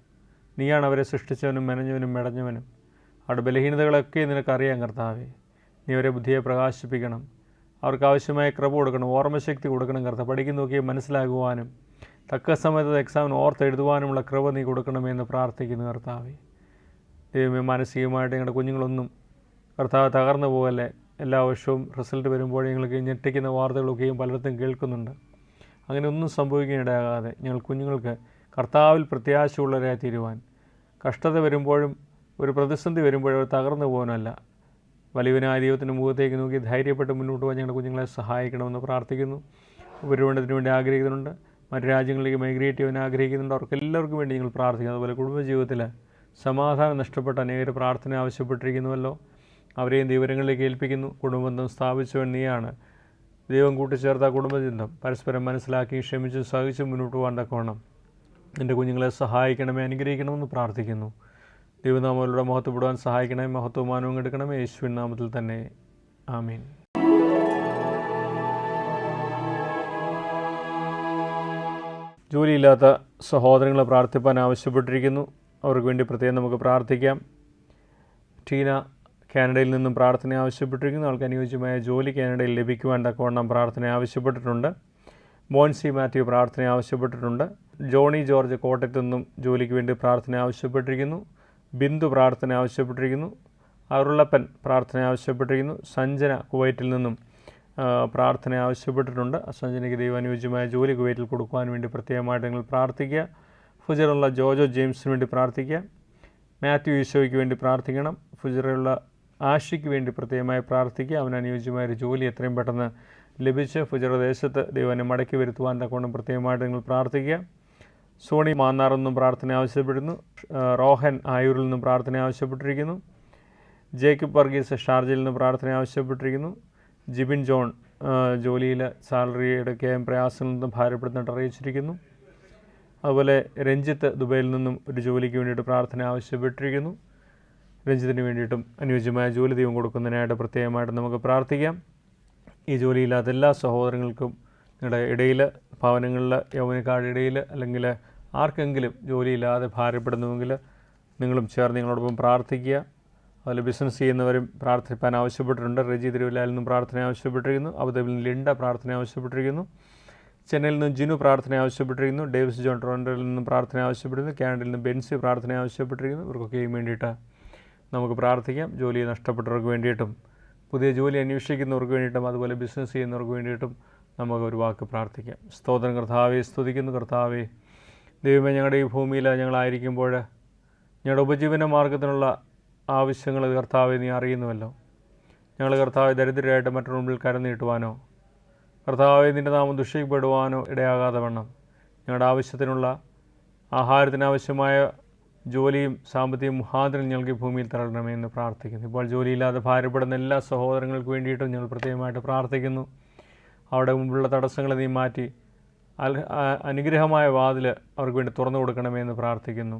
നീയാണ് അവരെ സൃഷ്ടിച്ചവനും മെനഞ്ഞവനും മെടഞ്ഞവനും. അവരുടെ ബലഹീനതകളൊക്കെ നിനക്കറിയാം കർത്താവേ. നീ അവരെ ബുദ്ധിയെ പ്രകാശിപ്പിക്കണം. അവർക്ക് ആവശ്യമായ കൃപ കൊടുക്കണം, ഓർമ്മശക്തി കൊടുക്കണം കർത്താവ്. പഠിക്കുന്നതൊക്കെ മനസ്സിലാകുവാനും തക്ക സമയത്ത് എക്സാമിന് ഓർത്തെഴുതുവാനുമുള്ള കൃപ നീ കൊടുക്കണമെന്ന് പ്രാർത്ഥിക്കുന്നു കർത്താവേ. ദൈവമേ, മാനസികമായിട്ട് ഞങ്ങളുടെ കുഞ്ഞുങ്ങളൊന്നും കർത്താവ് തകർന്നു പോകല്ലേ. എല്ലാ വർഷവും റിസൾട്ട് വരുമ്പോൾ ഞങ്ങൾക്ക് ഞെട്ടിക്കുന്ന വാർത്തകളൊക്കെയും പലയിടത്തും കേൾക്കുന്നുണ്ട്. അങ്ങനെ ഒന്നും സംഭവിക്കാനിടയാകാതെ ഞങ്ങൾ കുഞ്ഞുങ്ങൾക്ക് കർത്താവിൽ പ്രത്യാശയുള്ളവരായി തീരുവാൻ, കഷ്ടത വരുമ്പോഴും ഒരു പ്രതിസന്ധി വരുമ്പോഴും അവർ തകർന്നു പോകാനല്ല, വലിയവനായ ദൈവത്തിൻ്റെ മുഖത്തേക്ക് നോക്കി ധൈര്യപ്പെട്ട് മുന്നോട്ട് പോകാൻ ഞങ്ങളുടെ കുഞ്ഞുങ്ങളെ സഹായിക്കണമെന്ന് പ്രാർത്ഥിക്കുന്നു. ഉപരിപഠനത്തിന് വേണ്ടി ആഗ്രഹിക്കുന്നുണ്ട്, മറ്റു രാജ്യങ്ങളിലേക്ക് മൈഗ്രേറ്റ് ചെയ്യാൻ ആഗ്രഹിക്കുന്നുണ്ട്. അവർക്കെല്ലാവർക്കും വേണ്ടി ഞങ്ങൾ പ്രാർത്ഥിക്കുന്നു. അതുപോലെ കുടുംബജീവിതത്തിൽ സമാധാനം നഷ്ടപ്പെട്ട അനേക പ്രാർത്ഥന ആവശ്യപ്പെട്ടിരിക്കുന്നുവല്ലോ, അവരെയും ദൈവകരങ്ങളിലേക്ക് ഏൽപ്പിക്കുന്നു. കുടുംബബന്ധം സ്ഥാപിച്ചവൻ നീയാണ്. ദൈവം കൂട്ടിച്ചേർത്ത കുടുംബബന്ധം പരസ്പരം മനസ്സിലാക്കി ക്ഷമിച്ച് സഹിച്ച് മുന്നോട്ട് പോകാൻ തക്കവണ്ണം എൻ്റെ കുഞ്ഞുങ്ങളെ സഹായിക്കണമേ, അനുഗ്രഹിക്കണമെന്ന് പ്രാർത്ഥിക്കുന്നു. ദൈവനാമത്തിലൂടെ മഹത്വപ്പെടുവാൻ സഹായിക്കണമേ, മഹത്വമാനവും എടുക്കണമേ. യേശുവിൻ നാമത്തിൽ തന്നെ, ആമീൻ. ജോലിയില്ലാത്ത സഹോദരങ്ങളെ പ്രാർത്ഥിപ്പാൻ ആവശ്യപ്പെട്ടിരിക്കുന്നു. അവർക്ക് വേണ്ടി പ്രത്യേകം നമുക്ക് പ്രാർത്ഥിക്കാം. ടീന കാനഡയിൽ നിന്നും പ്രാർത്ഥന ആവശ്യപ്പെട്ടിരിക്കുന്നു. അവൾക്ക് അനുയോജ്യമായ ജോലി കാനഡയിൽ ലഭിക്കുവാൻ തക്കവണ്ണം പ്രാർത്ഥന ആവശ്യപ്പെട്ടിട്ടുണ്ട്. മോൻസി മാത്യു പ്രാർത്ഥന ആവശ്യപ്പെട്ടിട്ടുണ്ട്. ജോണി ജോർജ് കോട്ടയത്തു നിന്നും ജോലിക്ക് വേണ്ടി പ്രാർത്ഥന ആവശ്യപ്പെട്ടിരിക്കുന്നു. ബിന്ദു പ്രാർത്ഥന ആവശ്യപ്പെട്ടിരിക്കുന്നു. അരുളപ്പൻ പ്രാർത്ഥന ആവശ്യപ്പെട്ടിരിക്കുന്നു. സഞ്ജന കുവൈറ്റിൽ നിന്നും പ്രാർത്ഥന ആവശ്യപ്പെട്ടിട്ടുണ്ട്. സഞ്ജനയ്ക്ക് ദൈവാനുയോജ്യമായ ജോലി കുവൈറ്റിൽ കൊടുക്കുവാൻ വേണ്ടി പ്രത്യേകമായിട്ട് നിങ്ങൾ പ്രാർത്ഥിക്കുക. ഫുജറുള്ള ജോജോ ജെയിംസിന് വേണ്ടി പ്രാർത്ഥിക്കുക. മാത്യു ഈശോയ്ക്ക് വേണ്ടി പ്രാർത്ഥിക്കണം. ഫുജറുള്ള ആഷിക്ക് വേണ്ടി പ്രത്യേകമായി പ്രാർത്ഥിക്കുക. അവന് അനുയോജ്യമായൊരു ജോലി എത്രയും പെട്ടെന്ന് ലഭിച്ച് ഫുജറ ദേശത്ത് ദൈവനെ മടക്കി വരുത്തുവാൻ തക്കവണ്ണം പ്രത്യേകമായിട്ട് നിങ്ങൾ പ്രാർത്ഥിക്കുക. സോണി മാന്നാറിൽ നിന്നും പ്രാർത്ഥന ആവശ്യപ്പെടുന്നു. റോഹൻ ആയൂരിൽ നിന്നും പ്രാർത്ഥന ആവശ്യപ്പെട്ടിരിക്കുന്നു. ജേക്കബ് വർഗീസ് ഷാർജയിൽ നിന്ന് പ്രാർത്ഥന ആവശ്യപ്പെട്ടിരിക്കുന്നു. ജിബിൻ ജോൺ ജോലിയിൽ സാലറി എടുക്കുകയും പ്രയാസങ്ങളിൽ നിന്നും ഭാരപ്പെടുന്നിട്ട് അറിയിച്ചിരിക്കുന്നു. അതുപോലെ രഞ്ജിത്ത് ദുബൈയിൽ നിന്നും ഒരു ജോലിക്ക് വേണ്ടിയിട്ട് പ്രാർത്ഥന ആവശ്യപ്പെട്ടിരിക്കുന്നു. രഞ്ജിത്തിന് വേണ്ടിയിട്ടും അനുയോജ്യമായ ജോലി ദൈവം കൊടുക്കുന്നതിനായിട്ട് പ്രത്യേകമായിട്ട് നമുക്ക് പ്രാർത്ഥിക്കാം. ഈ ജോലിയില്ലാത്ത എല്ലാ സഹോദരങ്ങൾക്കും നിങ്ങളുടെ ഇടയിൽ, ഭവനങ്ങളിൽ, യൗവനക്കാരുടെ ഇടയിൽ അല്ലെങ്കിൽ ആർക്കെങ്കിലും ജോലിയില്ലാതെ ഭാരപ്പെടുന്നുവെങ്കിൽ നിങ്ങളും ചേർന്ന് നിങ്ങളോടൊപ്പം പ്രാർത്ഥിക്കുക. അതുപോലെ ബിസിനസ് ചെയ്യുന്നവരും പ്രാർത്ഥിപ്പാൻ ആവശ്യപ്പെട്ടിട്ടുണ്ട്. റെജി തിരുവല്ലയിൽ നിന്നും പ്രാർത്ഥന ആവശ്യപ്പെട്ടിരിക്കുന്നു. അബുദാബിയിൽ നിന്ന് ലിൻഡ പ്രാർത്ഥന ആവശ്യപ്പെട്ടിരിക്കുന്നു. ചെന്നൈയിൽ നിന്നും ജിനു പ്രാർത്ഥന ആവശ്യപ്പെട്ടിരിക്കുന്നു. ഡേവിസ് ജോൺ ടൊറൻറ്റോയിൽ നിന്നും പ്രാർത്ഥന ആവശ്യപ്പെട്ടിരുന്നു. കാനഡയിൽ നിന്നും ബെൻസി പ്രാർത്ഥന ആവശ്യപ്പെട്ടിരിക്കുന്നു. ഇവർക്കൊക്കെയും വേണ്ടിയിട്ട് നമുക്ക് പ്രാർത്ഥിക്കാം. ജോലി നഷ്ടപ്പെട്ടവർക്ക് വേണ്ടിയിട്ടും പുതിയ ജോലി അന്വേഷിക്കുന്നവർക്ക് വേണ്ടിയിട്ടും അതുപോലെ ബിസിനസ് ചെയ്യുന്നവർക്ക് വേണ്ടിയിട്ടും നമുക്ക് ഒരു വാക്ക് പ്രാർത്ഥിക്കാം. സ്തോത്രം കർത്താവെ, സ്തുതിക്കുന്നു കർത്താവെ. ദൈവമേ, ഞങ്ങളുടെ ഈ ഭൂമിയിൽ ഞങ്ങളായിരിക്കുമ്പോൾ ഞങ്ങളുടെ ഉപജീവന മാർഗത്തിനുള്ള ആവശ്യങ്ങൾ കർത്താവെ നീ അറിയുന്നുവല്ലോ. ഞങ്ങൾ കർത്താവെ ദരിദ്രരായിട്ട് മറ്റൊരു മുമ്പിൽ കരനീട്ടുവാനോ കർത്താവെ നിൻ്റെ നാമം ദുഷിക്കപ്പെടുവാനോ ഇടയാകാതെ വണ്ണം ഞങ്ങളുടെ ആവശ്യത്തിനുള്ള ആഹാരത്തിനാവശ്യമായ ജോലിയും സാമ്പത്തിക മുഖാന്തരം ഞങ്ങൾക്ക് ഈ ഭൂമിയിൽ തരണമേ എന്ന് പ്രാർത്ഥിക്കുന്നു. ഇപ്പോൾ ജോലിയില്ലാതെ ഭാരപ്പെടുന്ന എല്ലാ സഹോദരങ്ങൾക്ക് വേണ്ടിയിട്ടും ഞങ്ങൾ പ്രത്യേകമായിട്ട് പ്രാർത്ഥിക്കുന്നു. അവിടെ മുമ്പുള്ള തടസ്സങ്ങളെ നീ മാറ്റി അനുഗ്രഹമായ വാതിൽ അവർക്ക് വേണ്ടി തുറന്നു കൊടുക്കണമേ എന്ന് പ്രാർത്ഥിക്കുന്നു.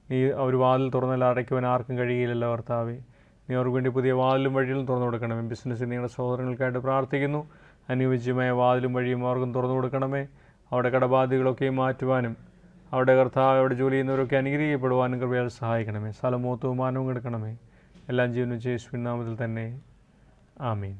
നീ ഒരു വാതിൽ തുറന്നാൽ അടയ്ക്കുവാൻ ആർക്കും കഴിയില്ലല്ലോ കർത്താവേ. നീ അവർക്ക് വേണ്ടി പുതിയ വാതിലും വഴികളും തുറന്നു കൊടുക്കണമേ. ബിസിനസ്സിൽ നിങ്ങളുടെ സഹോദരങ്ങൾക്കായിട്ട് പ്രാർത്ഥിക്കുന്നു. അനുയോജ്യമായ വാതിലും വഴിയും അവർക്കും തുറന്നു കൊടുക്കണമേ. അവിടെ കടബാധ്യതകളൊക്കെ മാറ്റുവാനും അവിടെ കർത്താവ് അവിടെ ജോലി ചെയ്യുന്നവരൊക്കെ അനുഗ്രഹിക്കപ്പെടുവാനും കൃപയാൽ സഹായിക്കണമേ. സ്ഥലമോത്തവും മാനവും എടുക്കണമേ. എല്ലാം ജീവനും യേശുവിൻ നാമത്തിൽ തന്നെ. ആമീൻ.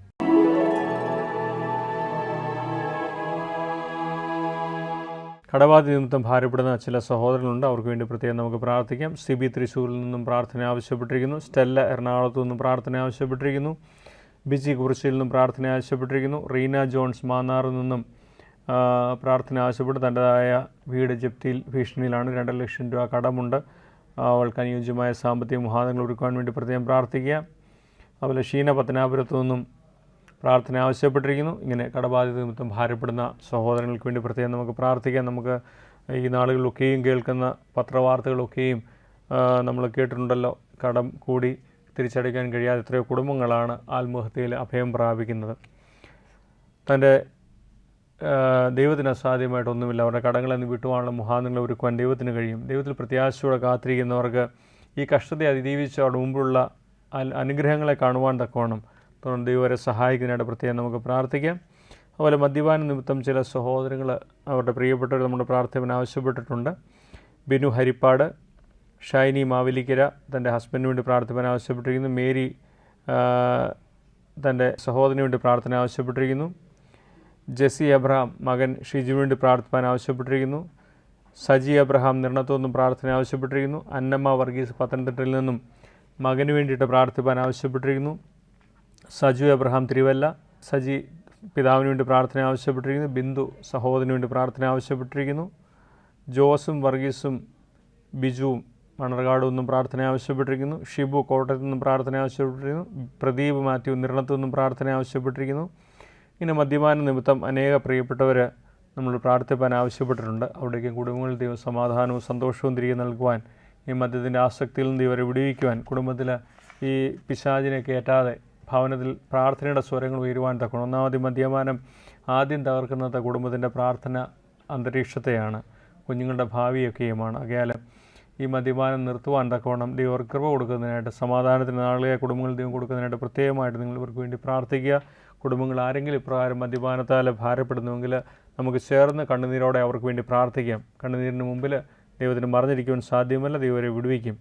കടബാധ്യത നിമിത്തം ഭാരപ്പെടുന്ന ചില സഹോദരങ്ങളുണ്ട്. അവർക്ക് വേണ്ടി പ്രത്യേകം നമുക്ക് പ്രാർത്ഥിക്കാം. സിബി തൃശ്ശൂരിൽ നിന്നും പ്രാർത്ഥന ആവശ്യപ്പെട്ടിരിക്കുന്നു. സ്റ്റെല്ല എറണാകുളത്തു നിന്നും പ്രാർത്ഥന ആവശ്യപ്പെട്ടിരിക്കുന്നു. ബിജി കുറിച്ചിയിൽ നിന്നും പ്രാർത്ഥന ആവശ്യപ്പെട്ടിരിക്കുന്നു. റീന ജോൺസ് മാന്നാറിൽ നിന്നും പ്രാർത്ഥന ആവശ്യപ്പെട്ട് തൻ്റെതായ വീട് ജപ്തിയിൽ ഭീഷണിയിലാണ്. 2 ലക്ഷം രൂപ കടമുണ്ട്. അവൾക്ക് അനുയോജ്യമായ സാമ്പത്തിക മുഖാന്തരങ്ങൾ ഒരുക്കുവാൻ വേണ്ടി പ്രത്യേകം പ്രാർത്ഥിക്കുക. അതുപോലെ ഷീന പത്തനാപുരത്തു നിന്നും പ്രാർത്ഥന ആവശ്യപ്പെട്ടിരിക്കുന്നു. ഇങ്ങനെ കടബാധ്യത നിമിത്തം ഭാരപ്പെടുന്ന സഹോദരങ്ങൾക്ക് വേണ്ടി പ്രത്യേകം നമുക്ക് പ്രാർത്ഥിക്കാം. നമുക്ക് ഈ നാളുകളിലൊക്കെയും കേൾക്കുന്ന പത്രവാർത്തകളൊക്കെയും നമ്മൾ കേട്ടിട്ടുണ്ടല്ലോ. കടം കൂടി തിരിച്ചടയ്ക്കാൻ കഴിയാതെ എത്രയോ കുടുംബങ്ങളാണ് ആത്മഹത്യയിൽ അഭയം പ്രാപിക്കുന്നത്. തൻ്റെ ദൈവത്തിന് അസാധ്യമായിട്ടൊന്നുമില്ല. അവരുടെ കടങ്ങളെന്ന് വിട്ടുവാനുള്ള മുഖാന്തരങ്ങൾ ഒരുക്കുവാൻ ദൈവത്തിന് കഴിയും. ദൈവത്തിൽ പ്രത്യാശയോടെ കാത്തിരിക്കുന്നവർക്ക് ഈ കഷ്ടതയെ അതിജീവിച്ച് അവിടെ മുമ്പുള്ള അനുഗ്രഹങ്ങളെ കാണുവാൻ തക്കവണ്ണം തുടർന്ന് ദൈവം വരെ സഹായിക്കുന്നതിനായിട്ട് പ്രത്യേകം നമുക്ക് പ്രാർത്ഥിക്കാം. അതുപോലെ മദ്യപാന നിമിത്തം ചില സഹോദരങ്ങൾ അവരുടെ പ്രിയപ്പെട്ടവർ നമ്മുടെ പ്രാർത്ഥന ആവശ്യപ്പെട്ടിട്ടുണ്ട്. ബിനു ഹരിപ്പാട്, ഷൈനി മാവേലിക്കര തൻ്റെ ഹസ്ബൻഡിന് വേണ്ടി പ്രാർത്ഥന ആവശ്യപ്പെട്ടിരിക്കുന്നു. മേരി തൻ്റെ സഹോദരന് വേണ്ടി പ്രാർത്ഥന ആവശ്യപ്പെട്ടിരിക്കുന്നു. ജെസി അബ്രഹാം മകൻ ഷിജുവിന് വേണ്ടി പ്രാർത്ഥിപ്പാൻ ആവശ്യപ്പെട്ടിരിക്കുന്നു. സജി അബ്രഹാം നിർണത്തു നിന്നും പ്രാർത്ഥന ആവശ്യപ്പെട്ടിരിക്കുന്നു. അന്നമ്മ വർഗീസ് പത്തനംതിട്ടയിൽ നിന്നും മകന് വേണ്ടിയിട്ട് പ്രാർത്ഥിപ്പാൻ ആവശ്യപ്പെട്ടിരിക്കുന്നു. സജു അബ്രഹാം തിരുവല്ല, സജി പിതാവിന് വേണ്ടി പ്രാർത്ഥന ആവശ്യപ്പെട്ടിരിക്കുന്നു. ബിന്ദു സഹോദരന് വേണ്ടി പ്രാർത്ഥന ആവശ്യപ്പെട്ടിരിക്കുന്നു. ജോസും വർഗീസും ബിജുവും മണർകാടും നിന്നും പ്രാർത്ഥന ആവശ്യപ്പെട്ടിരിക്കുന്നു. ഷിബു കോട്ടയത്തു നിന്നും പ്രാർത്ഥന ആവശ്യപ്പെട്ടിരിക്കുന്നു. പ്രദീപ് മാത്യു നിരണത്തു നിന്നും പ്രാർത്ഥന ആവശ്യപ്പെട്ടിരിക്കുന്നു. ഇങ്ങനെ മദ്യപാന നിമിത്തം അനേക പ്രിയപ്പെട്ടവർ നമ്മൾ പ്രാർത്ഥിപ്പാൻ ആവശ്യപ്പെട്ടിട്ടുണ്ട്. അവിടേക്ക് കുടുംബങ്ങളിൽ ദൈവം സമാധാനവും സന്തോഷവും തിരികെ നൽകുവാൻ, ഈ മദ്യത്തിൻ്റെ ആസക്തിയിൽ നിന്ന് ഇവരെ വിടുവിക്കുവാൻ, കുടുംബത്തിൽ ഈ പിശാചിനെ കയറ്റാതെ ഭവനത്തിൽ പ്രാർത്ഥനയുടെ സ്വരങ്ങൾ ഉയരുവാൻ തക്കണം. ഒന്നാമത് മദ്യപാനം ആദ്യം തകർക്കുന്നത് കുടുംബത്തിൻ്റെ പ്രാർത്ഥന അന്തരീക്ഷത്തെയാണ്, കുഞ്ഞുങ്ങളുടെ ഭാവിയൊക്കെയുമാണ്. ആകയാൽ ഈ മദ്യപാനം നിർത്തുവാൻ തക്കവണ്ണം ദൈവം കൃപ കൊടുക്കുന്നതിനായിട്ട്, സമാധാനത്തിന് നാളുകളെ കുടുംബങ്ങൾ ദൈവം കൊടുക്കുന്നതിനായിട്ട് പ്രത്യേകമായിട്ട് നിങ്ങൾ ഇവർക്ക് വേണ്ടി പ്രാർത്ഥിക്കുക. കുടുംബങ്ങൾ ആരെങ്കിലും ഇപ്രകാരം മദ്യപാനത്താൽ ഭാരപ്പെടുന്നുവെങ്കിൽ നമുക്ക് ചേർന്ന് കണ്ണുനീരോടെ അവർക്ക് വേണ്ടി പ്രാർത്ഥിക്കാം. കണ്ണുനീരിന് മുമ്പിൽ ദൈവത്തിന് മറഞ്ഞിരിക്കുവാൻ സാധ്യമല്ല. ദൈവം അവരെ വിടുവിക്കും.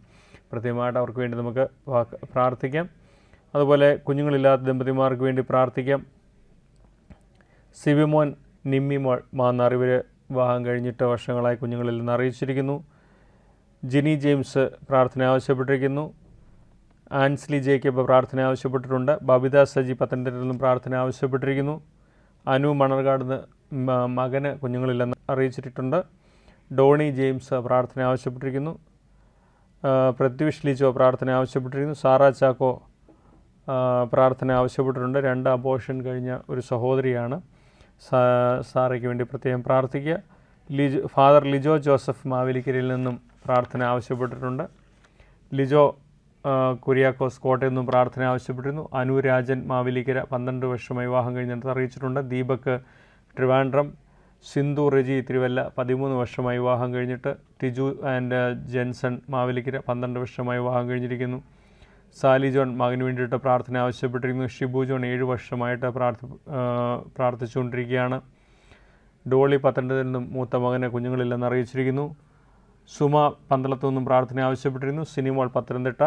പ്രത്യേകമായിട്ട് അവർക്ക് വേണ്ടി നമുക്ക് പ്രാർത്ഥിക്കാം. അതുപോലെ കുഞ്ഞുങ്ങളില്ലാത്ത ദമ്പതിമാർക്ക് വേണ്ടി പ്രാർത്ഥിക്കാം. സിബിമോൻ, നിമ്മിമോൾ മാന്നാർ ഇവർ വിവാഹം കഴിഞ്ഞിട്ട് വർഷങ്ങളായി കുഞ്ഞുങ്ങളിൽ നിന്ന് അറിയിച്ചിരിക്കുന്നു. ജിനി ജെയിംസ് പ്രാർത്ഥന ആവശ്യപ്പെട്ടിരിക്കുന്നു. ആൻസ്ലി ജേക്കബ് പ്രാർത്ഥന ആവശ്യപ്പെട്ടിട്ടുണ്ട്. ബബിത സജി പത്തനംതിട്ടയിൽ നിന്നും പ്രാർത്ഥന ആവശ്യപ്പെട്ടിരിക്കുന്നു. അനു മണർകാട് മകന് കുഞ്ഞുങ്ങളില്ലെന്ന് അറിയിച്ചിട്ടുണ്ട്. ഡോണി ജെയിംസ് പ്രാർത്ഥന ആവശ്യപ്പെട്ടിരിക്കുന്നു. പ്രത്യുഷ് ലിജോ പ്രാർത്ഥന ആവശ്യപ്പെട്ടിരിക്കുന്നു. സാറ ചാക്കോ പ്രാർത്ഥന ആവശ്യപ്പെട്ടിട്ടുണ്ട്. 2 അബോർഷൻ കഴിഞ്ഞ ഒരു സഹോദരിയാണ്. സാറയ്ക്ക് വേണ്ടി പ്രത്യേകം പ്രാർത്ഥിക്കുക. ഫാദർ ലിജോ ജോസഫ് മാവേലിക്കരയിൽ നിന്നും പ്രാർത്ഥന ആവശ്യപ്പെട്ടിട്ടുണ്ട്. ലിജോ കുര്യാക്കോസ് കോട്ടയിൽ നിന്നും പ്രാർത്ഥന ആവശ്യപ്പെട്ടിരുന്നു. അനുരാജൻ മാവേലിക്കര 12 വർഷമായി വിവാഹം കഴിഞ്ഞിട്ട് അറിയിച്ചിട്ടുണ്ട്. ദീപക് ട്രിവാൻഡ്രം, സിന്ധു റെജി തിരുവല്ല 13 വർഷമായി വിവാഹം കഴിഞ്ഞിട്ട്. ടിജു ആൻഡ് ജെൻസൺ മാവേലിക്കര 12 വർഷമായി വിവാഹം കഴിഞ്ഞിരിക്കുന്നു. സാലി ജോൺ മകന് വേണ്ടിയിട്ട് പ്രാർത്ഥന ആവശ്യപ്പെട്ടിരിക്കുന്നു. ഷിബു ജോൺ 7 വർഷമായിട്ട് പ്രാർത്ഥിച്ചുകൊണ്ടിരിക്കുകയാണ്. ഡോളി പത്തനംതിട്ടയിൽ നിന്നും മൂത്ത മകന് കുഞ്ഞുങ്ങളില്ലെന്ന് അറിയിച്ചിരിക്കുന്നു. സുമ പന്തളത്തു നിന്നും പ്രാർത്ഥന ആവശ്യപ്പെട്ടിരിക്കുന്നു. സിനിമോൾ പത്തനംതിട്ട.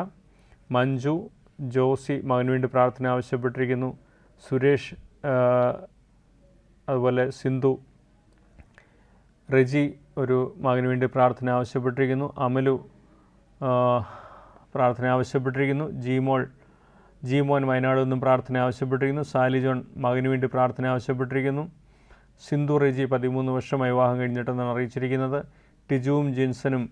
മഞ്ജു ജോസി മകന് വേണ്ടി പ്രാർത്ഥന ആവശ്യപ്പെട്ടിരിക്കുന്നു. സുരേഷ് അതുപോലെ സിന്ധു റെജി ഒരു മകന് വേണ്ടി പ്രാർത്ഥന ആവശ്യപ്പെട്ടിരിക്കുന്നു. അമലു പ്രാർത്ഥന ആവശ്യപ്പെട്ടിരിക്കുന്നു. ജീമോൻ വയനാട് നിന്നും പ്രാർത്ഥന ആവശ്യപ്പെട്ടിരിക്കുന്നു. സാലി ജോൺ മകന് വേണ്ടി പ്രാർത്ഥന ആവശ്യപ്പെട്ടിരിക്കുന്നു. സിന്ധു റെജി 13 വർഷമായി വിവാഹം കഴിഞ്ഞിട്ടെന്നാണ് അറിയിച്ചിരിക്കുന്നത്. ടിജുവും ജിൻസനും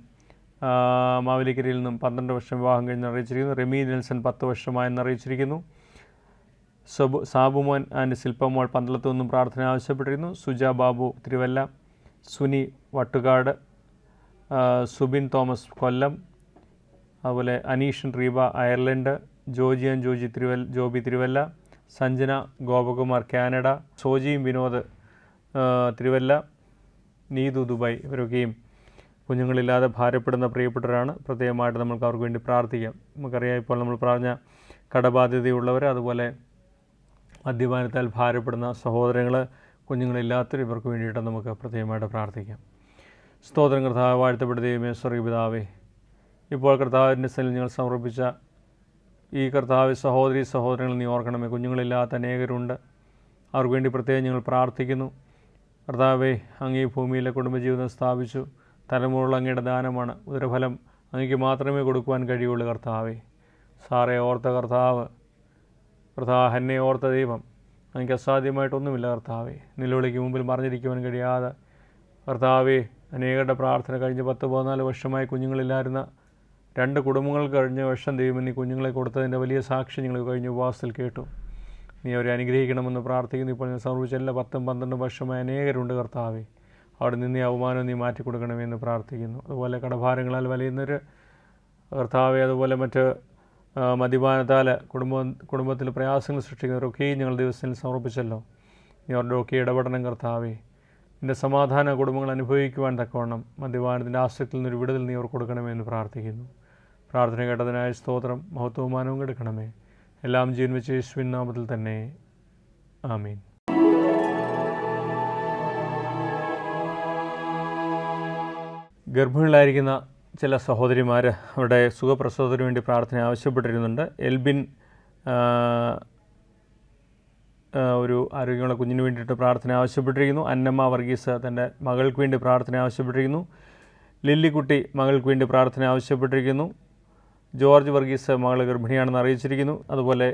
മാവേലിക്കരയിൽ നിന്നും 12 വർഷം വിവാഹം കഴിഞ്ഞ് അറിയിച്ചിരിക്കുന്നു. റെമി നെൽസൺ 10 വർഷമായെന്ന് അറിയിച്ചിരിക്കുന്നു. സാബുമോൻ ആൻഡ് ശില്പമോൾ പന്തളത്തു നിന്നും പ്രാർത്ഥന ആവശ്യപ്പെട്ടിരിക്കുന്നു. സുജ ബാബു തിരുവല്ല. സുനി വട്ടുകാട്. സുബിൻ തോമസ് കൊല്ലം. അതുപോലെ അനീഷൻ റീബ അയർലൻഡ്. ജോബി തിരുവല്ല. സഞ്ജന ഗോപകുമാർ കാനഡ. സോജിയും വിനോദ് തിരുവല്ല. നീതു ദുബായ്. ഇവരൊക്കെയും കുഞ്ഞുങ്ങളില്ലാതെ ഭാരപ്പെടുന്ന പ്രിയപ്പെട്ടവരാണ്. പ്രത്യേകമായിട്ട് നമ്മൾക്ക് അവർക്ക് വേണ്ടി പ്രാർത്ഥിക്കാം. നമുക്കറിയാം, ഇപ്പോൾ നമ്മൾ പറഞ്ഞ കടബാധ്യതയുള്ളവർ, അതുപോലെ മദ്യപാനത്താൽ ഭാരപ്പെടുന്ന സഹോദരങ്ങൾ, കുഞ്ഞുങ്ങളില്ലാത്തവർ, ഇവർക്ക് വേണ്ടിയിട്ട് നമുക്ക് പ്രത്യേകമായിട്ട് പ്രാർത്ഥിക്കാം. സ്തോത്രം കർത്താവ്. വാഴ്ത്തപ്പെട്ട ദൈവമേ, സ്വർഗ്ഗ പിതാവേ, ഇപ്പോൾ കർത്താവിൻ്റെ സന്നിധിയിൽ ഞങ്ങൾ സമർപ്പിച്ച ഈ കർത്താവ് സഹോദരങ്ങൾ നീ ഓർക്കണമേ. കുഞ്ഞുങ്ങളില്ലാത്ത അനേകരുണ്ട്. അവർക്ക് വേണ്ടി പ്രത്യേകം ഞങ്ങൾ പ്രാർത്ഥിക്കുന്നു. കർത്താവേ, അങ്ങ് ഈ ഭൂമിയിലെ കുടുംബജീവിതം സ്ഥാപിച്ചു. തലമുറകൾ അങ്ങയുടെ ദാനമാണ്. ഉദരഫലം അങ്ങയ്ക്ക് മാത്രമേ കൊടുക്കുവാൻ കഴിയുള്ളൂ. കർത്താവേ, സാറെ ഓർത്ത കർത്താവ്, ഹന്നെ ഓർത്ത ദൈവം, അങ്ങയ്ക്ക് അസാധ്യമായിട്ടൊന്നുമില്ല. കർത്താവേ, നിലവിളിക്ക് മുമ്പിൽ മറിഞ്ഞിരിക്കുവാൻ കഴിയാതെ കർത്താവേ, അനേകരുടെ പ്രാർത്ഥന കഴിഞ്ഞ് 10-14 വർഷമായി കുഞ്ഞുങ്ങളില്ലായിരുന്ന 2 കുടുംബങ്ങൾക്ക് കഴിഞ്ഞ വർഷം ദൈവം നീ കുഞ്ഞുങ്ങളെ കൊടുത്തതിൻ്റെ വലിയ സാക്ഷി ഞങ്ങൾ കഴിഞ്ഞ ഉപവാസത്തിൽ കേട്ടു. നീ അവരെ അനുഗ്രഹിക്കണമെന്ന് പ്രാർത്ഥിക്കുന്നു. ഇപ്പോൾ ഞാൻ സമർപ്പിച്ച എല്ലാ 10-12 വർഷമായി അനേകരുണ്ട്. കർത്താവേ, അവിടെ നിന്ന് അവമാനം നീ മാറ്റിക്കൊടുക്കണമെന്ന് പ്രാർത്ഥിക്കുന്നു. അതുപോലെ കടഭാരങ്ങളാൽ വലയുന്നവർ കർത്താവെ, അതുപോലെ മറ്റ് മദ്യപാനത്താൽ കുടുംബത്തിൽ പ്രയാസങ്ങൾ സൃഷ്ടിക്കുന്നവരൊക്കെയും ഞങ്ങൾ ദിവസത്തിൽ സമർപ്പിച്ചല്ലോ. നീ അവരുടെ ഒക്കെ ഇടപെടണം. കർത്താവേ, നിൻ്റെ സമാധാന കുടുംബങ്ങൾ അനുഭവിക്കുവാൻ തക്കവണ്ണം മദ്യപാനത്തിൻ്റെ ആസക്തിയിൽ നിന്നൊരു വിടുതൽ നീ അവർ കൊടുക്കണമെന്ന് പ്രാർത്ഥിക്കുന്നു. പ്രാർത്ഥന കേട്ടതിനായ സ്തോത്രം, മഹത്വമാനവും എടുക്കണമേ. എല്ലാം ജീവൻ വെച്ച് യേശുവിൻ നാമത്തിൽ തന്നെ, ആമീൻ. ഗർഭിണികളായിരിക്കുന്ന ചില സഹോദരിമാർ അവരുടെ സുഖപ്രസവത്തിന് വേണ്ടി പ്രാർത്ഥന ആവശ്യപ്പെട്ടിരുന്നുണ്ട്. എൽബിൻ ഒരു ആരോഗ്യമുള്ള കുഞ്ഞിന് വേണ്ടിയിട്ട് പ്രാർത്ഥന ആവശ്യപ്പെട്ടിരിക്കുന്നു. അന്നമ്മ വർഗീസ് തൻ്റെ മകൾക്ക് വേണ്ടി പ്രാർത്ഥന ആവശ്യപ്പെട്ടിരിക്കുന്നു. ലില്ലിക്കുട്ടി മകൾക്ക് വേണ്ടി പ്രാർത്ഥന ആവശ്യപ്പെട്ടിരിക്കുന്നു. ജോർജ് വർഗീസ് മകൾ ഗർഭിണിയാണെന്ന് അറിയിച്ചിരിക്കുന്നു. അതുപോലെ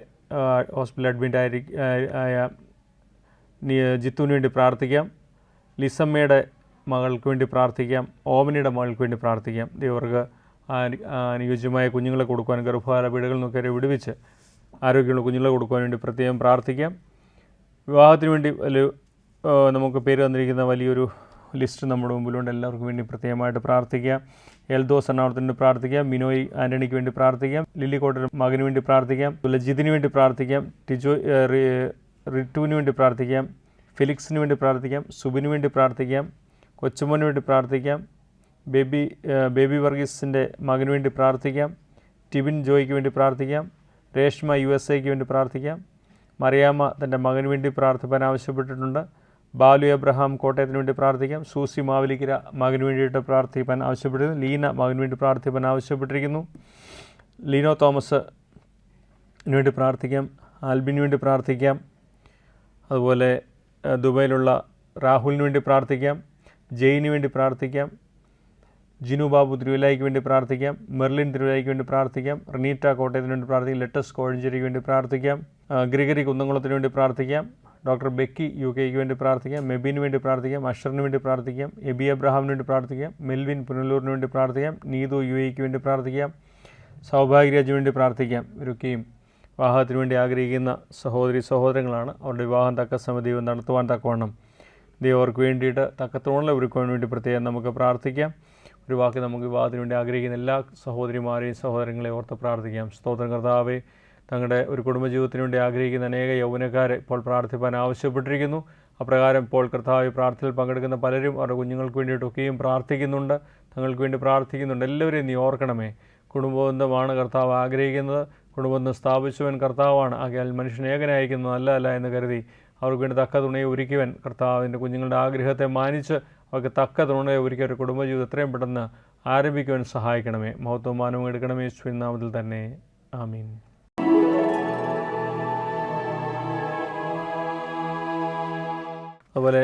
ഹോസ്പിറ്റലിൽ അഡ്മിറ്റ് ആയ ജിത്തുവിന് വേണ്ടി പ്രാർത്ഥിക്കാം. ലിസമ്മയുടെ മകൾക്ക് വേണ്ടി പ്രാർത്ഥിക്കാം. ഓമനിയുടെ മകൾക്ക് വേണ്ടി പ്രാർത്ഥിക്കാം. ദൈവർക്ക് അനുയോജ്യമായ കുഞ്ഞുങ്ങളെ കൊടുക്കുവാൻ, ഗർഭകാല വീടുകളിൽ നിന്നൊക്കെ വിടുവിച്ച് ആരോഗ്യമുള്ള കുഞ്ഞുങ്ങളെ കൊടുക്കുവാൻ വേണ്ടി പ്രത്യേകം പ്രാർത്ഥിക്കാം. വിവാഹത്തിന് വേണ്ടി നമുക്ക് പേര് തന്നിരിക്കുന്ന വലിയൊരു ലിസ്റ്റ് നമ്മുടെ മുമ്പിലുണ്ട്. എല്ലാവർക്കും വേണ്ടി പ്രത്യേകമായിട്ട് പ്രാർത്ഥിക്കാം. എൽദോസ് എറണാകുളത്തിന് വേണ്ടി പ്രാർത്ഥിക്കാം. മിനോയ് ആൻ്റണിക്ക് വേണ്ടി പ്രാർത്ഥിക്കാം. ലില്ലിക്കോട്ടയുടെ മകന് വേണ്ടി പ്രാർത്ഥിക്കാം. ലജിതിന് വേണ്ടി പ്രാർത്ഥിക്കാം. റിറ്റുവിന് വേണ്ടി പ്രാർത്ഥിക്കാം. ഫെലിക്സിന് വേണ്ടി പ്രാർത്ഥിക്കാം. സുബിന് വേണ്ടി പ്രാർത്ഥിക്കാം. കൊച്ചുമോന് വേണ്ടി പ്രാർത്ഥിക്കാം. ബേബി വർഗീസിൻ്റെ മകന് വേണ്ടി പ്രാർത്ഥിക്കാം. ടിബിൻ ജോയ്ക്ക് വേണ്ടി പ്രാർത്ഥിക്കാം. രേഷ്മ USA വേണ്ടി പ്രാർത്ഥിക്കാം. മറിയാമ്മ തൻ്റെ മകന് വേണ്ടി പ്രാർത്ഥിപ്പാൻ ആവശ്യപ്പെട്ടിട്ടുണ്ട്. ബാലു എബ്രഹാം കോട്ടയത്തിന് വേണ്ടി പ്രാർത്ഥിക്കാം. സൂസി മാവേലിക്കര മകന് വേണ്ടിയിട്ട് പ്രാർത്ഥിപ്പാൻ ആവശ്യപ്പെട്ടിരുന്നു. ലീന മകന് വേണ്ടി പ്രാർത്ഥിപ്പാൻ ആവശ്യപ്പെട്ടിരിക്കുന്നു. ലീനോ തോമസിന് വേണ്ടി പ്രാർത്ഥിക്കാം. ആൽബിന് വേണ്ടി പ്രാർത്ഥിക്കാം. അതുപോലെ ദുബൈയിലുള്ള രാഹുലിന് വേണ്ടി പ്രാർത്ഥിക്കാം. ജെയിന് വേണ്ടി പ്രാർത്ഥിക്കാം. ജിനു ബാബു തിരുവല്ലായ്ക്ക് വേണ്ടി പ്രാർത്ഥിക്കാം. മെർലിൻ തിരുവല്ലായ്ക്ക് വേണ്ടി പ്രാർത്ഥിക്കാം. റനീറ്റ കോട്ടയത്തിന് വേണ്ടി പ്രാർത്ഥിക്കാം. ലെറ്റസ് കോഴഞ്ചേരിക്ക് വേണ്ടി പ്രാർത്ഥിക്കാം. ഗ്രിഗറി കുന്നംകുളത്തിന് വേണ്ടി പ്രാർത്ഥിക്കാം. ഡോക്ടർ ബെക്കി UK വേണ്ടി പ്രാർത്ഥിക്കാം. മെബിന് വേണ്ടി പ്രാർത്ഥിക്കാം. അഷറിന് വേണ്ടി പ്രാർത്ഥിക്കാം. എബി അബ്രഹാമിന് വേണ്ടി പ്രാർത്ഥിക്കാം. മെൽവിൻ പുനലൂരിന് വേണ്ടി പ്രാർത്ഥിക്കാം. നീതു UAE വേണ്ടി പ്രാർത്ഥിക്കാം. സൗഭാഗ്യരാജിന് വേണ്ടി പ്രാർത്ഥിക്കാം. ഇവരൊക്കെയും വിവാഹത്തിന് വേണ്ടി ആഗ്രഹിക്കുന്ന സഹോദരങ്ങളാണ്. അവരുടെ വിവാഹം തക്ക സമയം ദൈവം നടത്തുവാൻ തക്കവണ്ണം ദൈവം അവർക്ക് വേണ്ടിയിട്ട് തക്കത്തോളം ഒരുക്കുവാൻ വേണ്ടി പ്രത്യേകം നമുക്ക് പ്രാർത്ഥിക്കാം. ഒരു വാക്ക് നമുക്ക് വിവാഹത്തിന് വേണ്ടി ആഗ്രഹിക്കുന്ന എല്ലാ സഹോദരിമാരെയും സഹോദരങ്ങളെയും ഓർത്ത് പ്രാർത്ഥിക്കാം. സ്തോത്രം കർത്താവേ, തങ്ങളുടെ ഒരു കുടുംബജീവിതത്തിന് വേണ്ടി ആഗ്രഹിക്കുന്ന അനേക യൗവനക്കാരെ ഇപ്പോൾ പ്രാർത്ഥിപ്പാൻ ആവശ്യപ്പെട്ടിരിക്കുന്നു. അപ്രകാരം ഇപ്പോൾ കർത്താവ് പ്രാർത്ഥനയിൽ പങ്കെടുക്കുന്ന പലരും അവരുടെ കുഞ്ഞുങ്ങൾക്ക് വേണ്ടിയിട്ടൊക്കെയും പ്രാർത്ഥിക്കുന്നുണ്ട്. തങ്ങൾക്ക് വേണ്ടി പ്രാർത്ഥിക്കുന്നുണ്ട്. എല്ലാവരെയും നീ ഓർക്കണമേ. കുടുംബബന്ധമാണ് കർത്താവ് ആഗ്രഹിക്കുന്നത്. കുടുംബബന്ധം സ്ഥാപിച്ചവൻ കർത്താവാണ്. ആകയാൽ മനുഷ്യനെ ഏകനായിരിക്കുന്നത് നല്ലതല്ല എന്ന് കരുതി അവർക്ക് വേണ്ടി തക്ക തുണയെ ഒരുക്കിവൻ കർത്താവിൻ്റെ കുഞ്ഞുങ്ങളുടെ ആഗ്രഹത്തെ മാനിച്ച് അവർക്ക് തക്ക തുണയെ ഒരുക്കി ഒരു കുടുംബജീവിതം എത്രയും പെട്ടെന്ന് ആരംഭിക്കുവാൻ സഹായിക്കണമേ. മഹത്വവും മാനവും എടുക്കണമേ യേശുവിൻ നാമത്തിൽ തന്നെ. ആമീൻ. അതുപോലെ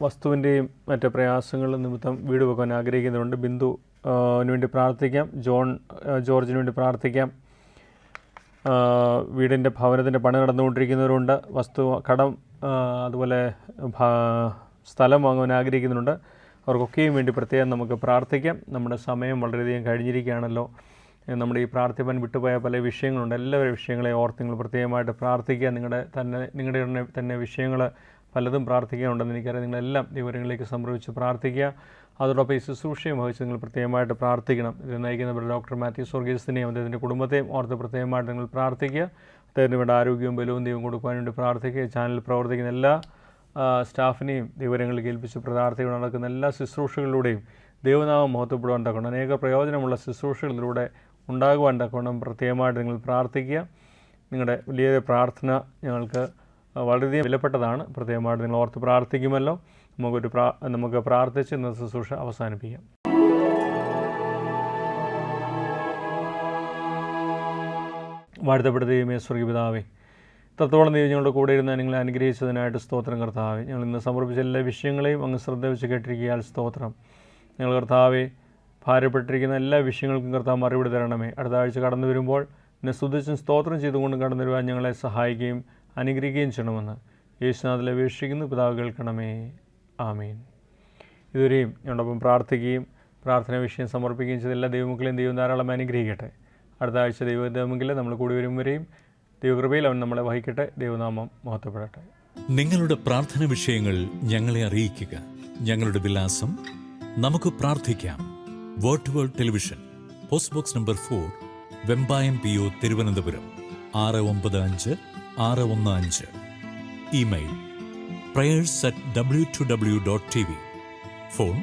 വസ്തുവിൻ്റെയും മറ്റ് പ്രയാസങ്ങളും നിമിത്തം വീട് വെക്കാൻ ആഗ്രഹിക്കുന്നവരുണ്ട്. ബിന്ദുവിന് വേണ്ടി പ്രാർത്ഥിക്കാം. ജോർജിന് വേണ്ടി പ്രാർത്ഥിക്കാം. വീടിൻ്റെ ഭവനത്തിൻ്റെ പണി നടന്നുകൊണ്ടിരിക്കുന്നവരുണ്ട്. കടം അതുപോലെ സ്ഥലം വാങ്ങുവാൻ ആഗ്രഹിക്കുന്നുണ്ട്. അവർക്കൊക്കെയും വേണ്ടി പ്രത്യേകം നമുക്ക് പ്രാർത്ഥിക്കാം. നമ്മുടെ സമയം വളരെയധികം കഴിഞ്ഞിരിക്കുകയാണല്ലോ. നമ്മുടെ ഈ പ്രാർത്ഥിപ്പാൻ വിട്ടുപോയ പല വിഷയങ്ങളുണ്ട്. എല്ലാവരുടെ വിഷയങ്ങളെ ഓർത്ത് നിങ്ങൾ പ്രത്യേകമായിട്ട് പ്രാർത്ഥിക്കുക. നിങ്ങളുടെ തന്നെ വിഷയങ്ങൾ പലതും പ്രാർത്ഥിക്കാനുണ്ടെന്ന് എനിക്കറിയാം. നിങ്ങളെല്ലാം വിവരങ്ങളിലേക്ക് സംഭവിച്ച് പ്രാർത്ഥിക്കുക. അതോടൊപ്പം ഈ ശുശ്രൂഷയും വഹിച്ച് നിങ്ങൾ പ്രത്യേകമായിട്ട് പ്രാർത്ഥിക്കണം. ഇത് നയിക്കുന്ന ഡോക്ടർ മാത്യൂസ് വർഗീസിനെയും അദ്ദേഹത്തിൻ്റെ കുടുംബത്തെയും ഓർത്ത് പ്രത്യേകമായിട്ട് നിങ്ങൾ പ്രാർത്ഥിക്കുക. അദ്ദേഹത്തിന് വേണ്ട ആരോഗ്യവും ബലവും ദൈവം കൊടുക്കുവാൻ വേണ്ടി പ്രാർത്ഥിക്കുക. ചാനലിൽ പ്രവർത്തിക്കുന്ന എല്ലാ സ്റ്റാഫിനെയും വിവരങ്ങളിൽ കേൾപ്പിച്ച് പ്രാർത്ഥികൾ നടക്കുന്ന എല്ലാ ശുശ്രൂഷകളിലൂടെയും ദൈവനാമം മഹത്വപ്പെടുവാൻ തക്കണം. അനേക പ്രയോജനമുള്ള ശുശ്രൂഷകളിലൂടെ ഉണ്ടാകുവാൻ തക്കണം. പ്രത്യേകമായിട്ട് നിങ്ങൾ പ്രാർത്ഥിക്കുക. നിങ്ങളുടെ വലിയ പ്രാർത്ഥന ഞങ്ങൾക്ക് വളരെയധികം വിലപ്പെട്ടതാണ്. പ്രത്യേകമായിട്ട് നിങ്ങൾ ഓർത്ത് പ്രാർത്ഥിക്കുമല്ലോ. നമുക്ക് പ്രാർത്ഥിച്ച് ഇന്നത്തെ ശുശ്രൂഷ അവസാനിപ്പിക്കാം. വാഴ്ത്തപ്പെട്ട ദൈവമേ, സ്വർഗ്ഗപിതാവേ, ഇത്രത്തോളം ദൈവം ഞങ്ങളുടെ കൂടെ ഇരുന്ന് നിങ്ങളെ അനുഗ്രഹിച്ചതിനായിട്ട് സ്തോത്രം കർത്താവേ. ഞങ്ങൾ ഇന്ന് സമർപ്പിച്ച എല്ലാ വിഷയങ്ങളെയും അങ്ങ് ശ്രദ്ധ വെച്ച് കേട്ടിരിക്കുകയാൽ സ്തോത്രം. ഞങ്ങൾ കർത്താവേ ഭാരപ്പെട്ടിരിക്കുന്ന എല്ലാ വിഷയങ്ങൾക്കും കർത്താവ് മറുപടി തരണമേ. അടുത്ത ആഴ്ച കടന്നു വരുമ്പോൾ എന്നെ സ്തുതിച്ചും സ്തോത്രം ചെയ്തുകൊണ്ട് കടന്നു വരുവാൻ ഞങ്ങളെ സഹായിക്കുകയും അനുഗ്രഹിക്കുകയും ചെയ്യണമെന്ന് യേശുനാഥിൽ അപേക്ഷിക്കുന്നു. പിതാവ് കേൾക്കണമേ. ആമീൻ. ഇതുവരെയും ഞങ്ങളോടൊപ്പം പ്രാർത്ഥിക്കുകയും പ്രാർത്ഥന വിഷയം സമർപ്പിക്കുകയും ചെയ്ത എല്ലാ ദൈവമക്കളെയും ദൈവം ധാരാളം അനുഗ്രഹിക്കട്ടെ. അടുത്ത ആഴ്ച ദൈവമെങ്കിൽ നമ്മൾ കൂടി വരും വരെയും ദൈവകൃപയിൽ അവൻ നമ്മളെ വഹിക്കട്ടെ. ദൈവനാമം മഹത്വപ്പെടട്ടെ. നിങ്ങളുടെ പ്രാർത്ഥന വിഷയങ്ങൾ ഞങ്ങളെ അറിയിക്കുക. ഞങ്ങളുടെ വിലാസം: നമുക്ക് പ്രാർത്ഥിക്കാം, word world television, post box number 4, Vembayam PO, Thiruvananthapuram 695615. Email prayers@w2w.tv. Phone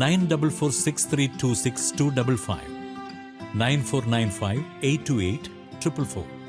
9446326255, 9495828444.